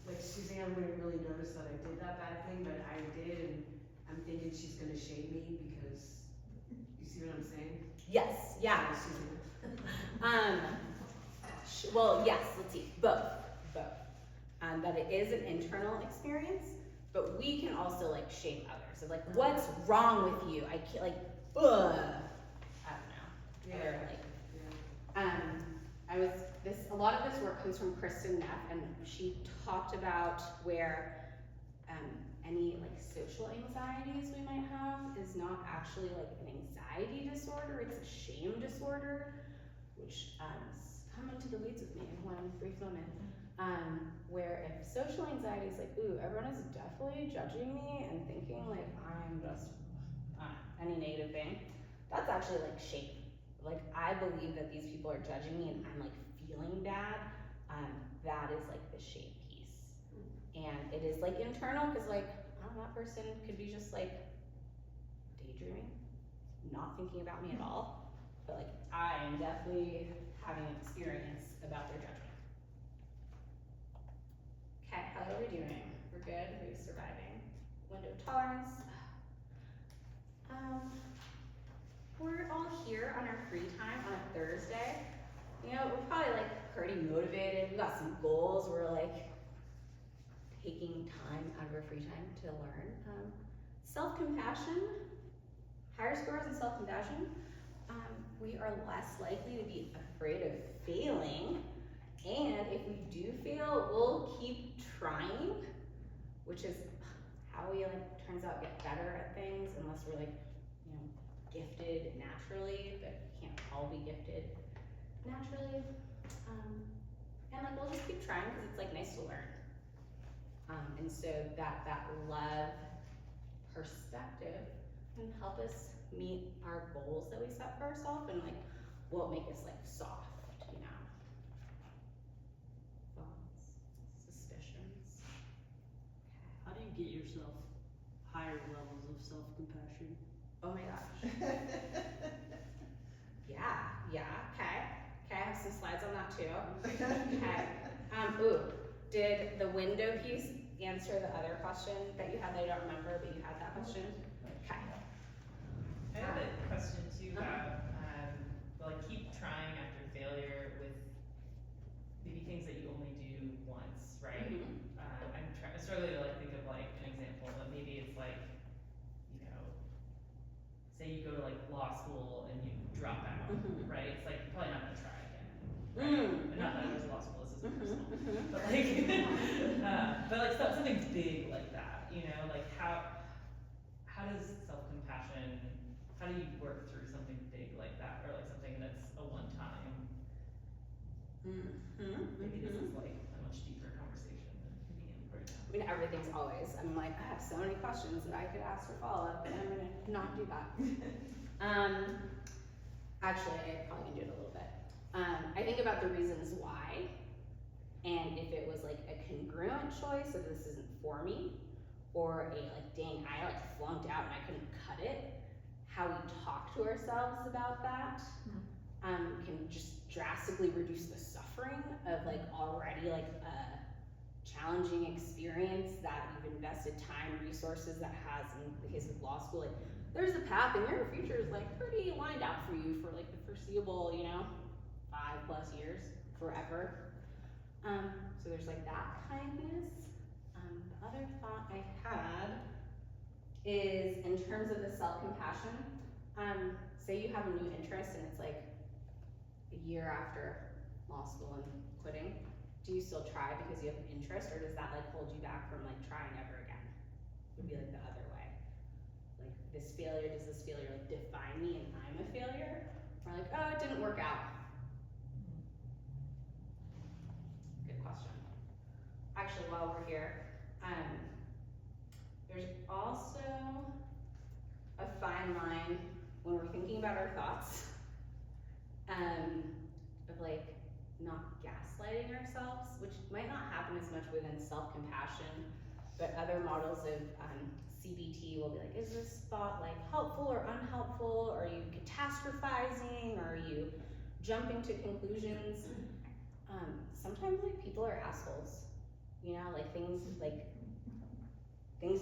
like Suzanne wouldn't really notice that I did that bad thing, but I did, and I'm thinking she's gonna shame me because, you see what I'm saying? Yes, yeah. Well, yes, let's see, both. That it is an internal experience, but we can also like shame others. So like, what's wrong with you? I can't like, ugh. I don't know. Yeah. Or like, a lot of this work comes from Kristen Neff, and she talked about where any like social anxieties we might have is not actually like an anxiety disorder, it's a shame disorder, which come into the weeds with me in one brief moment. Where if social anxiety is like, ooh, everyone is definitely judging me and thinking like I'm just any negative thing, that's actually like shame. Like, I believe that these people are judging me and I'm like feeling bad. That is like the shame piece. And it is like internal, because like, I don't know, that person could be just like daydreaming, not thinking about me at all. But like, I am definitely having an experience about their judgment. Okay, how are we doing? We're good, we're surviving. Window of tolerance. We're all here on our free time on a Thursday. You know, we're probably like pretty motivated. We got some goals. We're like taking time out of our free time to learn. Self-compassion, higher scores in self-compassion. We are less likely to be afraid of failing, and which is how we like turns out get better at things unless we're like, you know, gifted naturally, but we can't all be gifted naturally. And like we'll just keep trying because it's like nice to learn. And so that love perspective can help us meet our goals that we set for ourselves and like won't make us like soft, you know. Thoughts, suspicions. How do you get yourself higher levels of self-compassion? Oh my gosh. Okay, I have some slides on that too. Okay. Ooh, did the window piece answer the other question that you had that I don't remember, but you had that question? Okay. I have a question too about, like keep trying after failure with maybe things that you only do once, right? Mhm. I'm struggling to like think of like an example, but maybe it's like, you know, say you go to like law school and you drop out, Mhm. right? It's like you're probably not gonna try again, right? And not that I was law school, this isn't personal, but like, but like something big like that, you know, like how does self-compassion, how do you work through something big like that, or like something that's a one-time? Maybe this is like a much deeper conversation than convenient right now. I mean, everything's always. I'm like, I have so many questions that I could ask for follow-up, and I'm gonna not do that. Actually, I probably can do it a little bit. I think about the reasons why, and if it was like a congruent choice of this isn't for me, or a like, dang, I like flunked out and I couldn't cut it. How we talk to ourselves about that can just drastically reduce the suffering of like already like a challenging experience that you've invested time, resources that has, in the case of law school, like there's a path and your future is like pretty lined out for you for like the foreseeable, you know, 5+ years, forever. So there's like that kindness. The other thought I had is in terms of the self-compassion, say you have a new interest and it's like a year after law school and quitting, do you still try because you have an interest, or does that like hold you back from like trying ever again? Would be like the other way. Like does this failure like define me and I'm a failure? Or like, oh, it didn't work out. Good question. Actually, while we're here, there's also a fine line when we're thinking about our thoughts, of like not gaslighting ourselves, which might not happen as much within self-compassion, but other models of CBT will be like, is this thought like helpful or unhelpful? Are you catastrophizing? Are you jumping to conclusions? Sometimes like people are assholes, you know, like things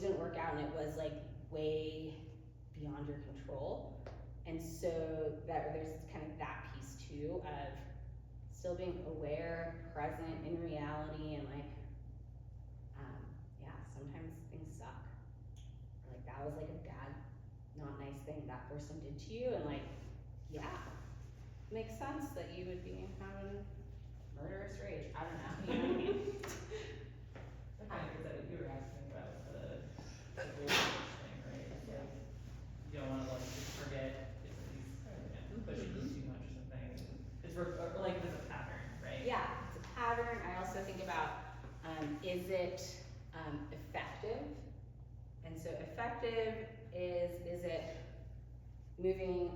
didn't work out and it was like way beyond your control. And so that there's kind of that piece too of still being aware, present in reality, and like, yeah, sometimes things suck. Or like that was like a bad, not nice thing that person did to you, and like, yeah, makes sense that you would be having murderous rage. I don't know. You know what I mean? Okay, is that what you were asking about the goal thing, right? It's like, you don't wanna like just forget if these, pushing too much or something. It's or like there's a pattern, right? Yeah, it's a pattern. I also think about, is it effective? And so effective is it moving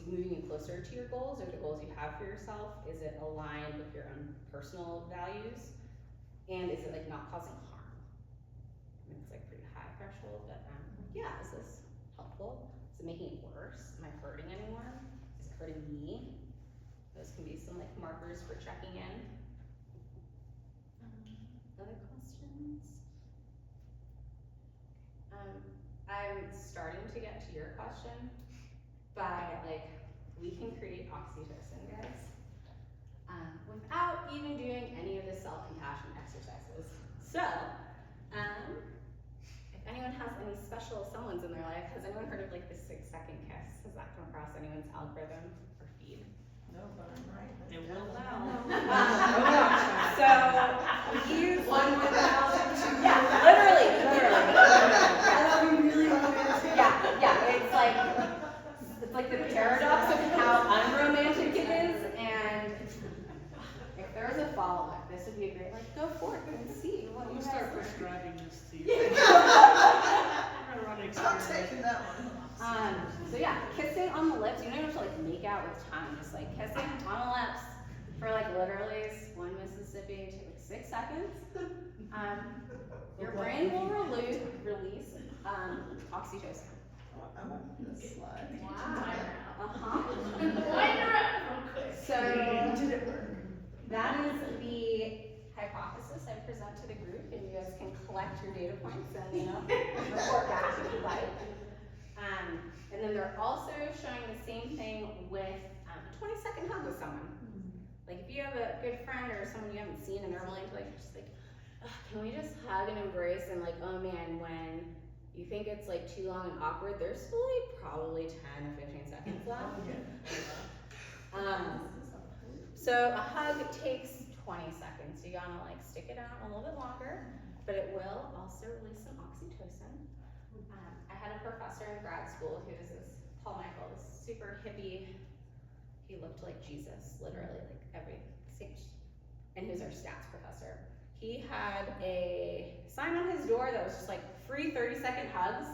you closer to your goals or the goals you have for yourself? Is it aligned with your own personal values? And is it like not causing harm? I mean, it's like pretty high threshold, but yeah, is this helpful? Is it making it worse? Am I hurting anyone? Is it hurting me? Those can be some like markers for checking in. Other questions? I'm starting to get to your question by like, we can create oxytocin, guys, without even doing any of the self-compassion exercises. So, if anyone has any special someones in their life, has anyone heard of like the 6-second kiss? Has that come across anyone's algorithm or feed? No, but I'm right. It will now. So, use one without, yeah, literally, this would be a great, like, go forth and see what I'm you gonna guys start learn. prescribing this to you. I'm gonna run an I'm experiment. taking that one. So yeah, kissing on the lips. You don't have to like make out with tongue. Just like kissing on the lips for like literally one Mississippi to like 6 seconds. Your brain will release oxytocin. I want this slide. So Did it work? that is the hypothesis I present to the group, and you guys can collect your data points and report back if you like. And then they're also showing the same thing with a 20-second hug with someone. Like if you have a good friend or someone you haven't seen and they're willing to like just like, can we just hug and embrace, and like, oh man, when you think it's like too long and awkward, there's still like probably 10 or 15 seconds left. So a hug takes 20 seconds. So you gotta like stick it out a little bit longer, but it will also release some oxytocin. I had a professor in grad school who was this Paul Michael, this super hippie. He looked like Jesus, literally, like every stage. And he was our stats professor. He had a sign on his door that was just like free 30-second hugs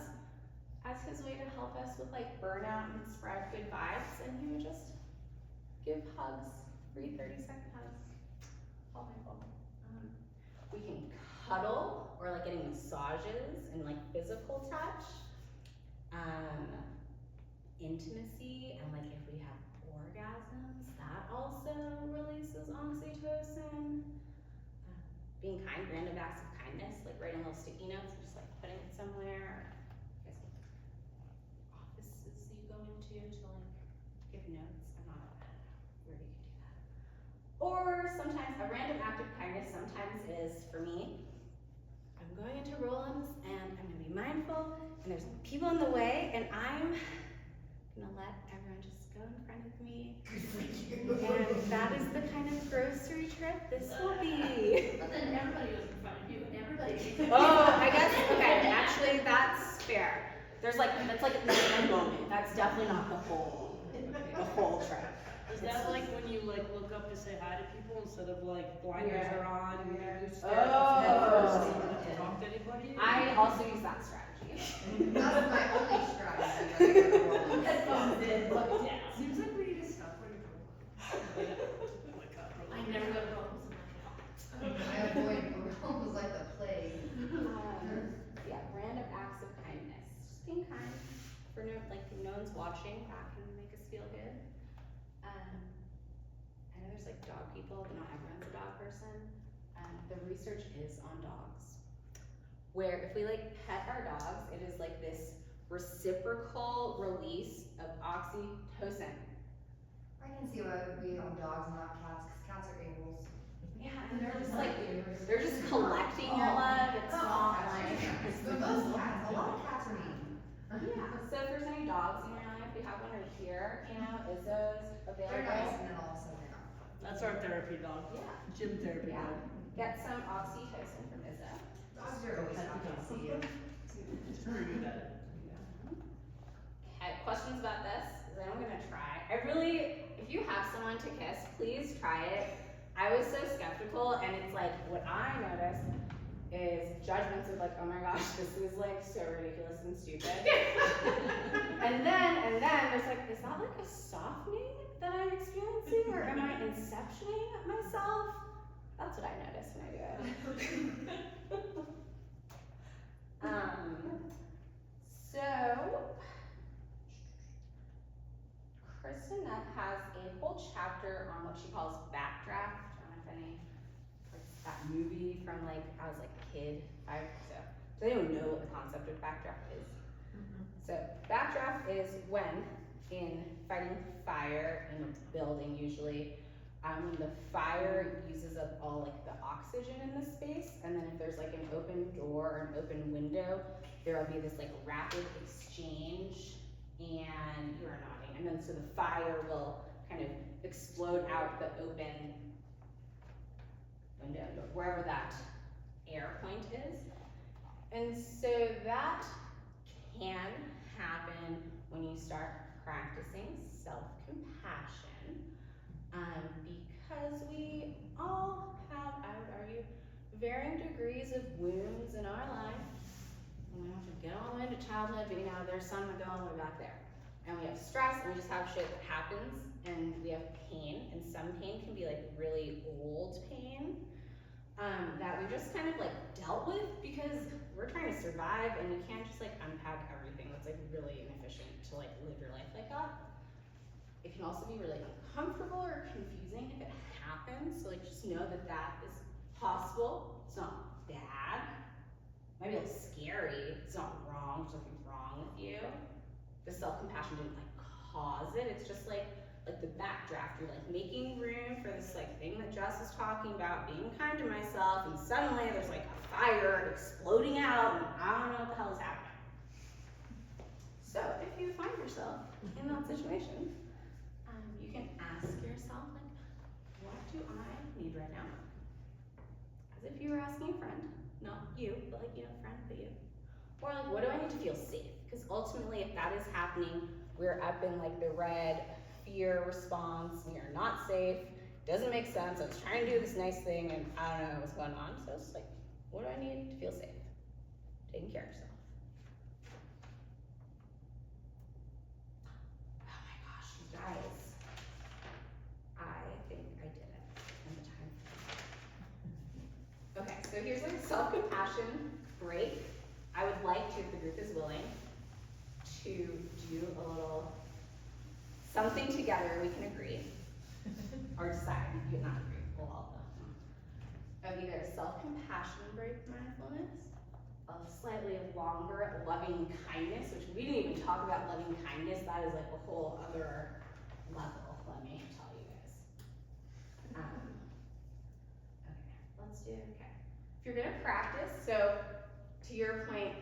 as his way to help us with like burnout and spread good vibes. And he would just give hugs, free 30-second hugs. Paul Michael. We can cuddle or like getting massages and like physical touch. Intimacy and like if we have orgasms, that also releases oxytocin. Being kind, random acts of kindness, like writing little sticky notes, just like putting it somewhere. I guess like offices you go into to like give notes. I'm not where you can do that. Or sometimes a random act of kindness sometimes is for me. I'm going into Rollins and I'm gonna be mindful and there's people in the way and I'm gonna let everyone just go in front of me. And that is the kind of grocery trip this will be. But then everybody was in front of you, and everybody. Oh, I guess, okay, actually, that's fair. That's like a moment. That's definitely not the whole trip. Is that like when you like look up to say hi to people instead of like blinders are on and you stare at the head first and you don't talk to anybody? I also use that strategy. That's my only strategy. Headphones in, look down. Seems like we need to stop when you're I never go to homes. I avoid almost like the plague. Yeah, random acts of kindness. Just being kind for no one's watching. That can make us feel good. I know there's like dog people, but not everyone's a dog person. The research is on dogs, where if we like pet our dogs, it is like this reciprocal release of oxytocin. I can see why we have dogs and not cats, because cats are animals. Yeah, and they're just like, they're just collecting your love. It's not like. But most cats, a lot of cats are mean. Yeah, so if there's any dogs in your life, we have one right here, Izzo's available. They're nice and then all of a sudden they're not. That's our therapy dog. Yeah, Gym therapy yeah. dog. Get some oxytocin from Izzo. Dogs are always happy to see you. It's pretty good at it. Okay, questions about this? Because I'm gonna try. If you have someone to kiss, please try it. I was so skeptical, and it's like, what I noticed is judgments of like, oh my gosh, this is like so ridiculous and stupid. and then there's like, is that like a softening that I'm experiencing, or am I inceptioning myself? That's what I notice when I do it. So, Kristen has a whole chapter on what she calls backdraft. I don't know if any, like that movie from like, I was like a kid, so they don't know what the concept of backdraft is. So backdraft is when, in fighting fire in a building usually, the fire uses up all like the oxygen in the space, and then if there's like an open door or an open window, there will be this like rapid exchange, and you are nodding, and then so the fire will kind of explode out the open window, wherever that air point is. And so that can happen when you start practicing self-compassion, because we all have our like, you know, there's some that go all the way back there. And we have stress, and we just have shit that happens, and we have pain, and some pain can be like really old pain, that we just kind of like dealt with because we're trying to survive, and you can't just like unpack everything. That's like really inefficient to like live your life like that. It can also be really uncomfortable or confusing if it happens, so like just know that that is possible. It's not bad. It might be a little scary. It's not wrong. There's nothing wrong with you. The self-compassion didn't like cause it. It's just like the backdraft. You're like making room for this like thing that Jess is talking about, being kind to myself, and suddenly there's like a fire exploding out, and I don't know what the hell is happening. So if you find yourself in that situation, you can ask yourself like, what do I need right now? As if you were asking a friend, not you, but like, you know, friend, but you. Or like, what do I need to feel safe? Because ultimately, if that is happening, we're up in like the red fear response. We are not safe. Doesn't make sense. I was trying to do this nice thing, and I don't know what's going on. So it's like, what do I need to feel safe? Taking care of yourself. Oh my gosh, you guys. I think I did it in the time. Okay, so here's a self-compassion break. I would like to, if the group is willing, to do a little something together we can agree, or decide, you can not agree, we'll all know. Of either a self-compassion break mindfulness, a slightly longer loving kindness, which we didn't even talk about loving kindness, that is like a whole other level, let me tell you guys. Okay, let's do, okay. If you're gonna practice, so to your point,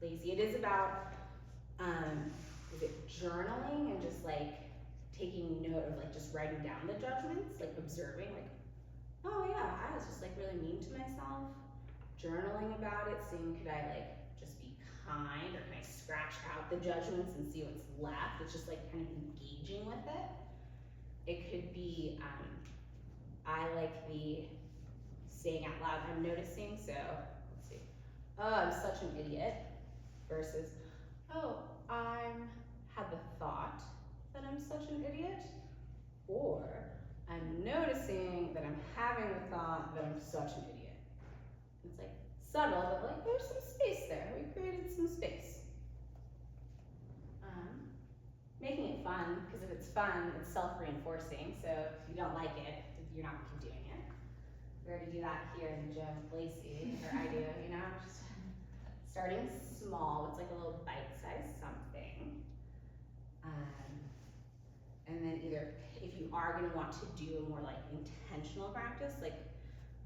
Lacey, it is about, is it journaling and just like taking note of like just writing down the judgments, like observing, like, oh yeah, I was just like really mean to myself. Journaling about it, seeing could I like just be kind, or can I scratch out the judgments and see what's left? It's just like kind of engaging with it. It could be, I like the saying out loud, I'm noticing, so let's see. Oh, I'm such an idiot, versus, oh, I'm had the thought that I'm such an idiot, or I'm noticing that I'm having the thought that I'm such an idiot. It's like subtle, but like there's some space there. We created some space. Making it fun, because if it's fun, it's self-reinforcing. So if you don't like it, you're not gonna keep doing it. We already do that here in the gym with Lacey, or I do, you know, just starting small. It's like a little bite-sized something. And then either, if you are gonna want to do a more like intentional practice, like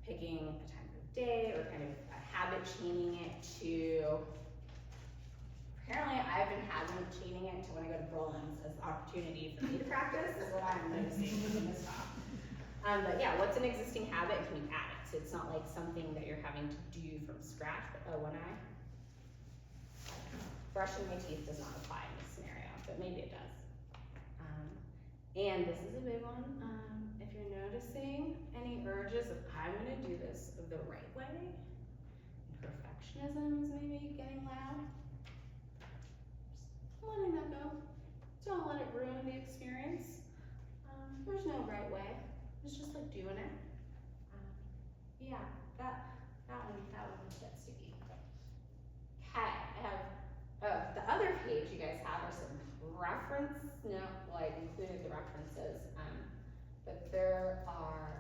picking a time of day or kind of a habit chaining it to, apparently I've been habit chaining it to when I go to Berlin's as the opportunity for me to practice is what I'm noticing in this talk. But yeah, what's an existing habit and can you add it? So it's not like something that you're having to do from scratch, but oh, when I brushing my teeth does not apply in this scenario, but maybe it does. And this is a big one. If you're noticing any urges of I'm gonna do this the right way, and perfectionism is maybe getting loud, just letting that go. Don't let it ruin the experience. There's no right way. It's just like doing it. Yeah, that one gets sticky. Okay, I have the other page you guys have are some I included the references, but there are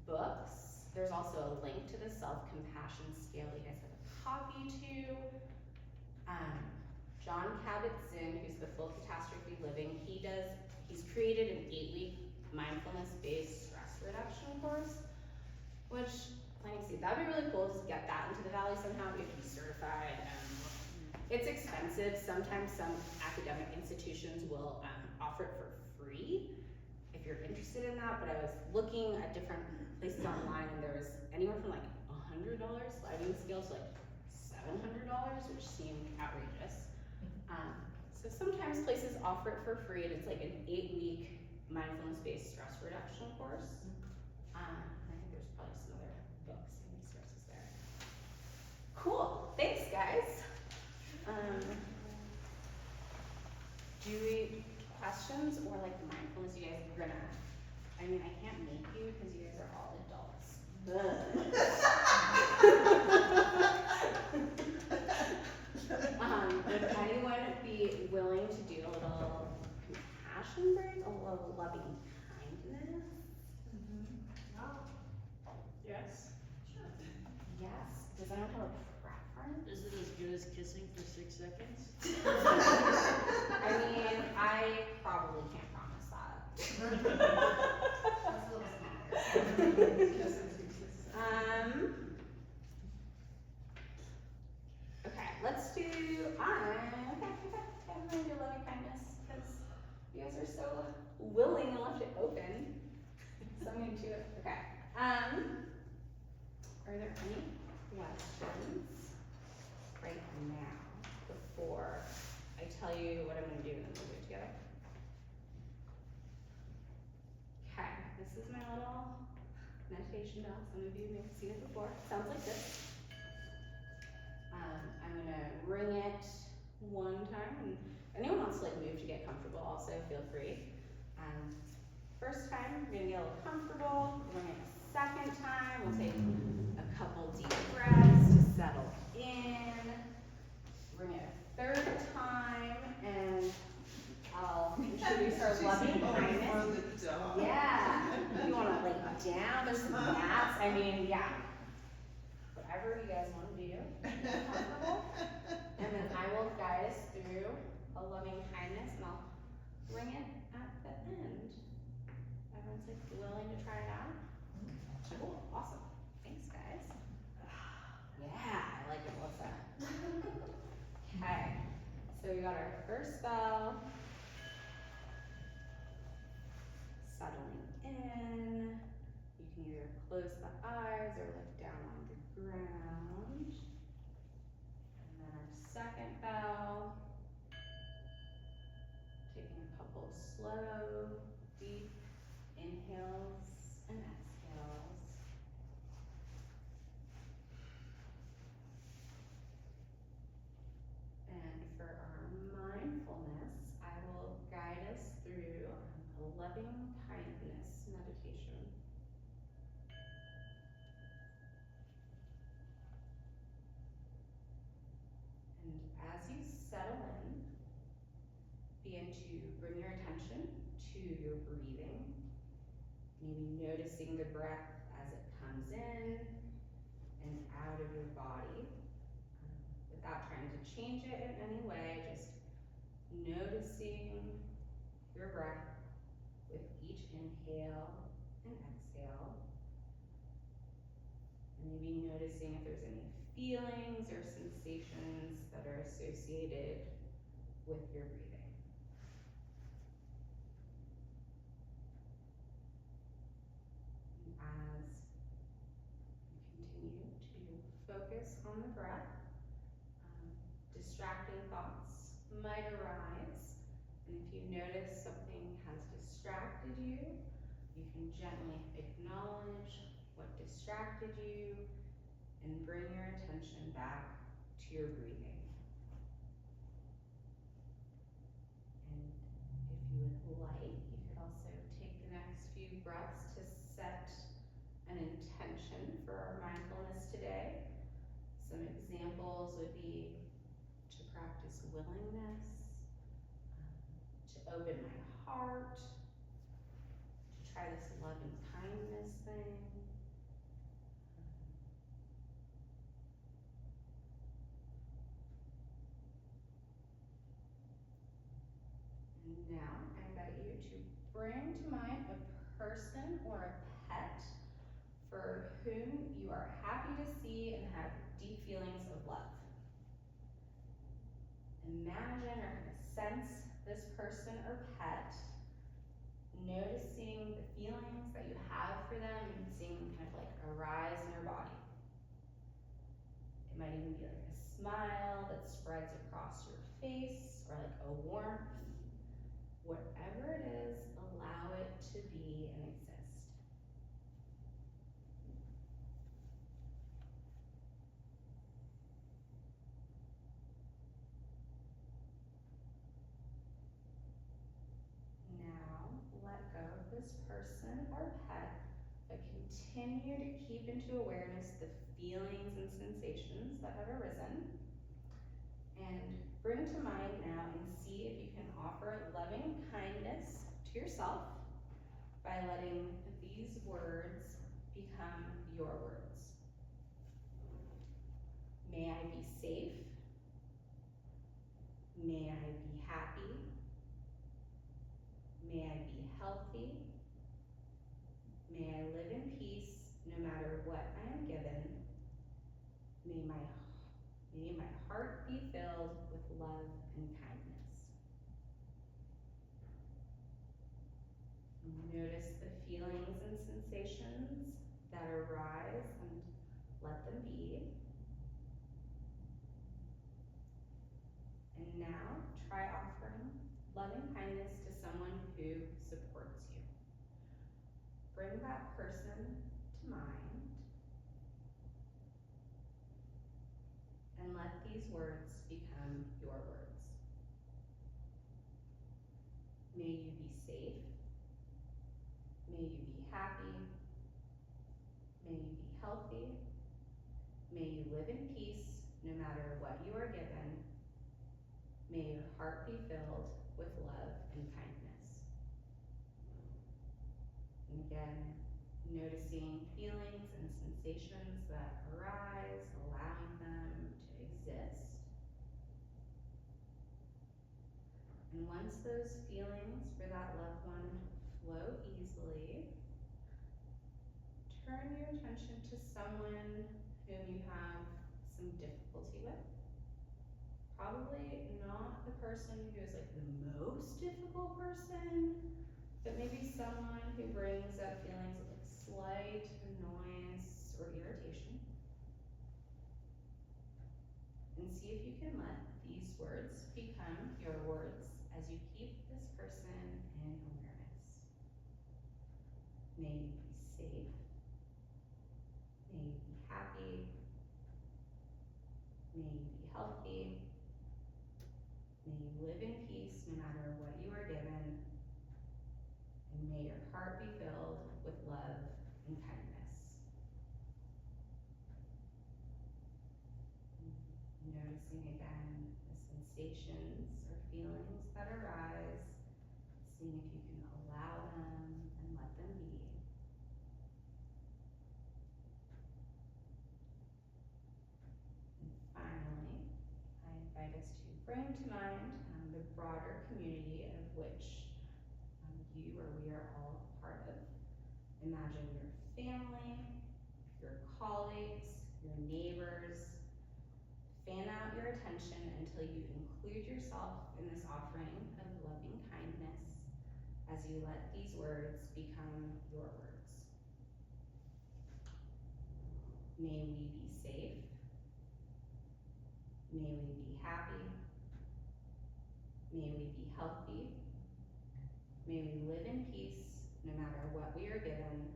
books. There's also a link to the self-compassion scale you guys have a copy to. John Kabat-Zinn, who's the Full Catastrophe Living, he's created an 8-week mindfulness-based stress reduction course, which, let me see, that'd be really cool to get that into the Valley somehow. We have to be certified. It's expensive. Sometimes some academic institutions will offer it for free if you're interested in that, but I was looking at different places online and there was anywhere from like $100 sliding scale to like $700, which seemed outrageous. So sometimes places offer it for free, and it's like an 8-week mindfulness-based stress reduction course. I think there's probably some other books and resources there. Cool, thanks guys. questions or like mindfulness, you guys are gonna, I mean, I can't make you because you guys are all adults. Would anyone be willing to do a little compassion break, a little loving kindness? Yes. Yes. Does anyone have a preference? Is it as good as kissing for 6 seconds? I mean, I probably can't promise that. That's a little smaller. Okay, let's do, I'm gonna do loving kindness, because you guys are so willing and left it open. So I'm gonna do it, okay. Are there any questions right now before I tell you what I'm gonna do and then we'll do it together? Okay, this is my little meditation bell. Some of you may have seen it before. Sounds like this. I'm gonna ring it one time, and if anyone wants to like move to get comfortable, also feel free. First time, you're gonna get a little comfortable. Ring it a second time. We'll take a couple deep breaths to settle in. Ring it a third time, and I'll introduce our loving kindness. Yeah. You wanna lay down, there's some mats. I mean, yeah. Whatever you guys wanna do, comfortable. And then I will guide us through a loving kindness, and I'll ring it at the end. Everyone's like willing to try it out? Cool, awesome. Thanks, guys. Yeah, I like it. What's that? Okay, so we got our first bell. Settling in. You can either close the eyes or look down on the ground. And then our second bell. Taking a couple slow, deep inhales and exhales. And for our mindfulness, I will guide us through a loving kindness meditation. And as you settle in, begin to bring your attention to your breathing. Maybe noticing the breath as it comes in and out of your body, without trying to change it in any way, just noticing your breath with each inhale and exhale. And maybe noticing if there's any feelings or sensations that are associated with your breathing. As you continue to focus on the breath, distracting thoughts might arise, and if you notice something has distracted you, you can gently acknowledge what distracted you and bring your attention back to your breathing. And if you would like, you could also take the next few breaths to set an intention for our mindfulness today. Some examples would be to practice willingness, to open my heart, to try this loving kindness thing. And now I invite you to bring to mind a person or a pet for whom you are happy to see and have deep feelings of love. Imagine or kind of sense this person or pet, noticing the feelings that you have for them and seeing them kind of like arise in your body. It might even be like a smile that spreads across your face or like a warmth. Whatever it is, allow it to be and exist. continue to keep into awareness the feelings and sensations that have arisen. And bring to mind now and see if you can offer loving kindness to yourself by letting these words become your words. May I be safe. May I be happy. May I be healthy. May I live in peace no matter what I am given. May my heart be filled with love and kindness. Notice the feelings and sensations that arise and let them be. And now try offering loving kindness to someone who supports you. Bring that person to mind and let these words become your words. May you be safe. May you be happy. May you be healthy. May you live in peace no matter what you are given. May your heart be filled with love and kindness. And again, noticing feelings and sensations that arise, allowing them to exist. And once those feelings for that loved one flow easily, turn your attention to someone whom you have some difficulty with. Probably not the person who is like the most difficult person, but maybe someone who brings up feelings of like slight annoyance or irritation. And see if you can let these words become your words as you keep this person in awareness. May you be safe. May you be happy. May you be healthy. May you live in peace no matter what you are given. And may your heart be filled with love and kindness. Noticing again the sensations or feelings that arise, seeing if you can allow them and let them be. And finally, I invite us to bring to mind the broader community of which you or we are all part of. Imagine your family, your colleagues, your neighbors. Fan out your attention until you include yourself in this offering of loving kindness as you let these words become your words. May we be safe. May we be happy. May we be healthy. May we live in peace no matter what we are given.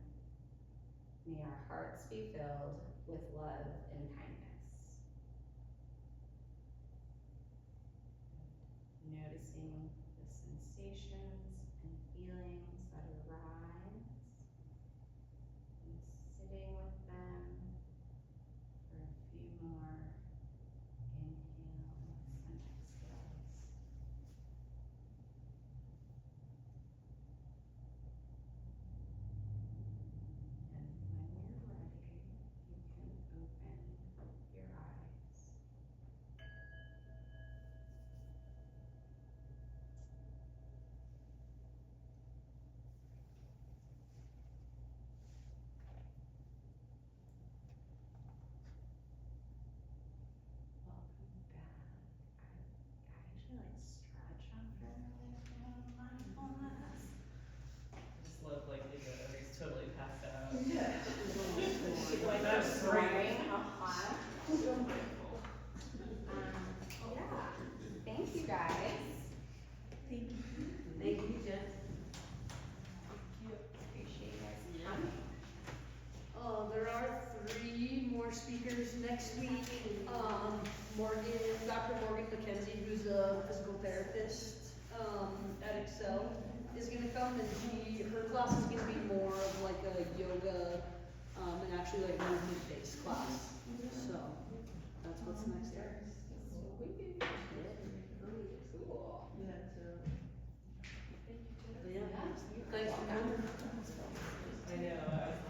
May our hearts be filled with love and kindness. Noticing the sensations and feelings that arise and sitting with them for a few more inhales and exhales. And when you're ready, you can open your eyes. Welcome back. I actually like stretch after mindfulness. I just love like the he's totally passed out. Yeah. Like That's that's great. great. So mindful. Yeah. Thank you guys. Thank you, Jess. Appreciate you guys coming. There are 3 more speakers next week. Dr. Morgan McKenzie, who's a physical therapist at Excel, is going to come, and her class is going to be more of like a yoga and actually like movement-based class. So, that's what's next there. Cool. But yeah, thanks for coming. I know, I was